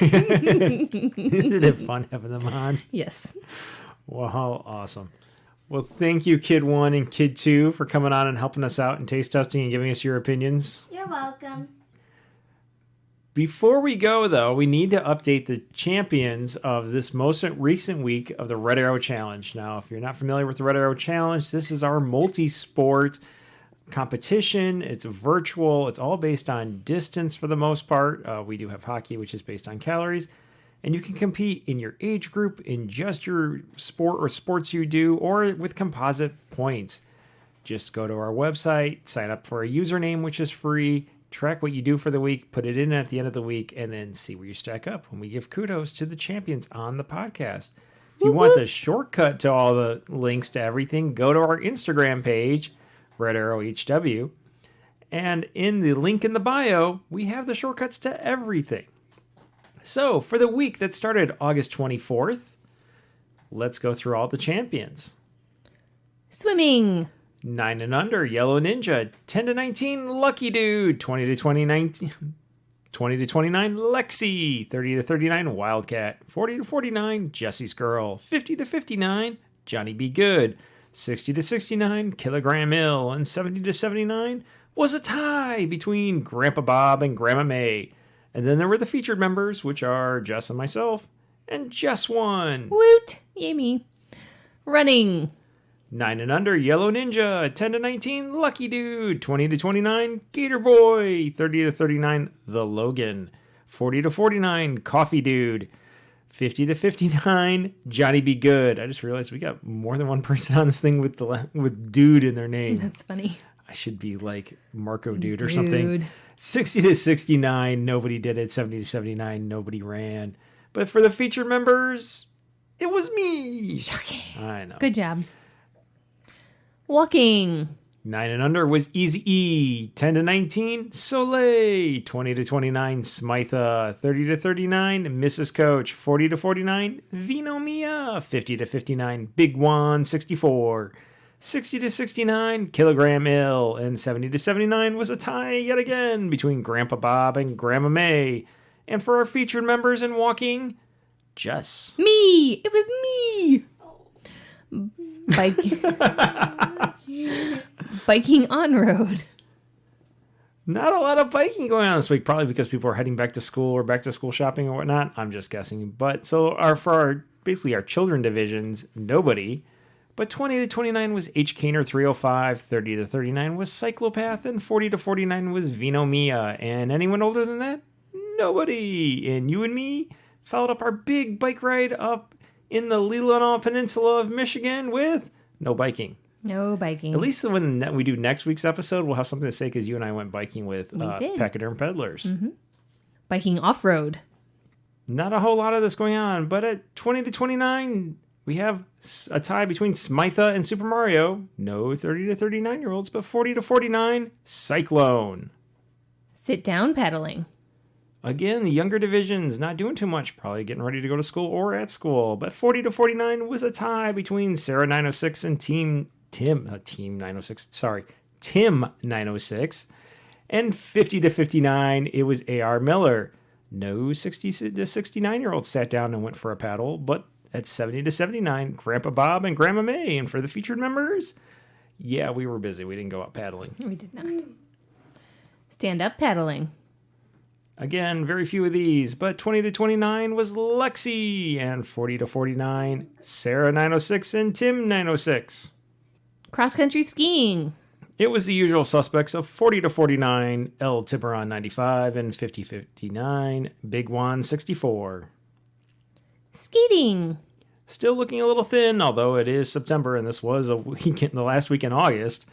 B: Isn't it fun having them on?
A: Yes.
B: Wow, awesome. Well, thank you, Kid 1 and Kid 2, for coming on and helping us out and taste testing and giving us your opinions.
C: You're welcome.
B: Before we go, though, we need to update the champions of this most recent week of the Red Arrow Challenge. Now, if you're not familiar with the Red Arrow Challenge, this is our multi-sport competition. It's virtual. It's all based on distance for the most part. We do have hockey, which is based on calories. And you can compete in your age group, in just your sport or sports you do, or with composite points. Just go to our website, sign up for a username, which is free, track what you do for the week, put it in at the end of the week, and then see where you stack up when we give kudos to the champions on the podcast. If you want the shortcut to all the links to everything, go to our Instagram page, Red Arrow HW, and in the link in the bio, we have the shortcuts to everything. So, for the week that started August 24th, let's go through all the champions.
A: Swimming.
B: 9 and under, Yellow Ninja. 10 to 19, Lucky Dude. 20 to 29, 20 to 29, Lexi. 30 to 39, Wildcat. 40 to 49, Jessie's Girl. 50 to 59, Johnny Be Good. 60 to 69, Kilogram Ill. And 70 to 79 was a tie between Grandpa Bob and Grandma May. And then there were the featured members, which are Jess and myself, and Jess won.
A: Woot. Yay me. Running.
B: 9 and under, Yellow Ninja. 10 to 19, Lucky Dude. 20 to 29, Gator Boy. 30 to 39, The Logan. 40 to 49, Coffee Dude. 50 to 59, Johnny Be Good. I just realized we got more than one person on this thing with dude in their name.
A: That's funny.
B: I should be like Marco Dude or something.
A: Dude.
B: 60 to 69, nobody did it. 70 to 79, nobody ran. But for the featured members, it was me.
A: Shocking.
B: I know.
A: Good job. Walking.
B: 9 and under was Easy E. 10 to 19, Soleil. 20 to 29, Smitha. 30 to 39, Mrs. Coach. 40 to 49, Vino Mia. 50 to 59, Big Juan. 64. 60 to 69, Kilogram Ill. And 70 to 79 was a tie yet again between Grandpa Bob and Grandma May. And for our featured members in walking, Jess.
A: Me! It was me! Biking on road.
B: Not a lot of biking going on this week, probably because people are heading back to school or back to school shopping or whatnot. I'm just guessing. But so basically our children divisions, nobody. But 20 to 29 was H. Kaner 305, 30 to 39 was Cyclopath, and 40 to 49 was Vino Mia. And anyone older than that? Nobody. And you and me followed up our big bike ride up in the Leelanau Peninsula of Michigan with no biking.
A: No biking.
B: At least when we do next week's episode, we'll have something to say because you and I went biking with Pachyderm Peddlers.
A: Mm-hmm. Biking off-road.
B: Not a whole lot of this going on, but at 20 to 29, we have a tie between Smitha and Super Mario. No 30 to 39-year-olds, but 40 to 49, Cyclone.
A: Sit down paddling.
B: Again, the younger divisions not doing too much, probably getting ready to go to school or at school. But 40 to 49 was a tie between Sarah 906 and Tim 906. And 50 to 59, it was AR Miller. No 60 to 69-year-olds sat down and went for a paddle, but at 70 to 79, Grandpa Bob and Grandma May. And for the featured members, yeah, we were busy. We didn't go out paddling.
A: We did not. Stand up paddling.
B: Again, very few of these, but 20 to 29 was Lexi, and 40 to 49, Sarah 906 and Tim 906.
A: Cross-country skiing.
B: It was the usual suspects of 40 to 49, El Tiburon 95, and 50 to 59, Big Juan 64.
A: Skating.
B: Still looking a little thin, although it is September, and this was the last week in August.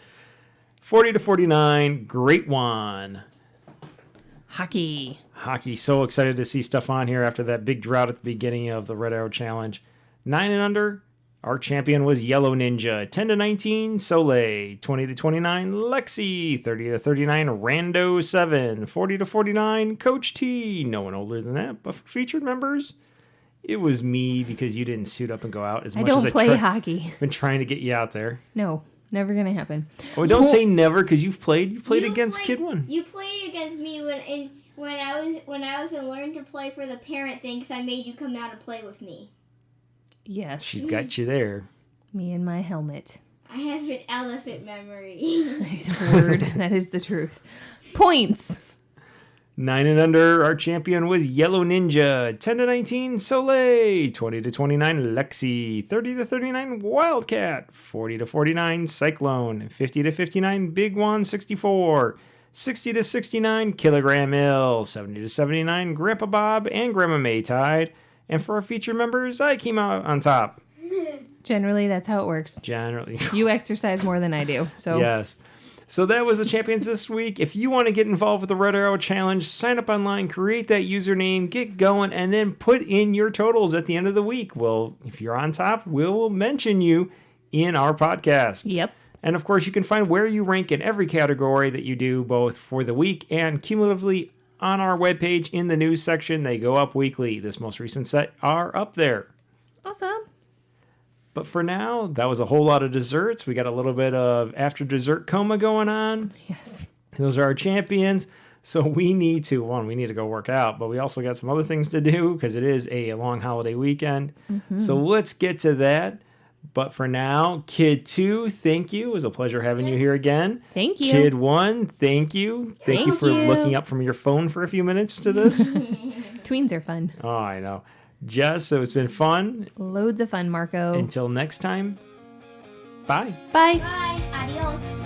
B: 40 to 49, Great Juan.
A: Hockey.
B: So excited to see stuff on here after that big drought at the beginning of the Red Arrow Challenge. 9 and under, our champion was Yellow Ninja. 10 to 19, Soleil. 20 to 29, Lexi. 30 to 39, Rando 7. 40 to 49, Coach T. No one older than that, but for featured members, it was me because you didn't suit up and go out as much as I
A: play hockey.
B: Been trying to get you out there.
A: No. Never gonna happen.
B: Oh, don't say never because you've played. You played against Kid One.
C: You played against me when I was in Learn to Play for the parent thing because I made you come out and play with me.
A: Yes.
B: She's got you there.
A: Me and my helmet.
C: I have an elephant memory.
A: Word. That is the truth. Points.
B: 9 and under, our champion was Yellow Ninja. 10 to 19, Soleil. 20 to 29, Lexi. 30 to 39, Wildcat. 40 to 49, Cyclone. 50 to 59, Big Juan 64. 60 to 69, Kilogram Ill. 70 to 79, Grandpa Bob and Grandma May tied. And for our feature members, I came out on top.
A: Generally, that's how it works.
B: Generally.
A: You exercise more than I do. So
B: Yes. So that was the champions this week. If you want to get involved with the Red Arrow Challenge, sign up online, create that username, get going, and then put in your totals at the end of the week. Well, if you're on top, we'll mention you in our podcast.
A: Yep.
B: And of course, you can find where you rank in every category that you do, both for the week and cumulatively on our webpage in the news section. They go up weekly. This most recent set are up there.
A: Awesome.
B: But for now, that was a whole lot of desserts. We got a little bit of after dessert coma going on.
A: Yes.
B: Those are our champions. So we need to go work out, but we also got some other things to do because it is a long holiday weekend. Mm-hmm. So let's get to that. But for now, Kid 2, thank you. It was a pleasure having you here again.
A: Thank you.
B: Kid 1, thank you. Thank you for looking up from your phone for a few minutes to this.
A: Tweens are fun.
B: Oh, I know. Jess, so it's been fun.
A: Loads of fun, Marco.
B: Until next time, bye.
A: Bye.
C: Bye. Adios.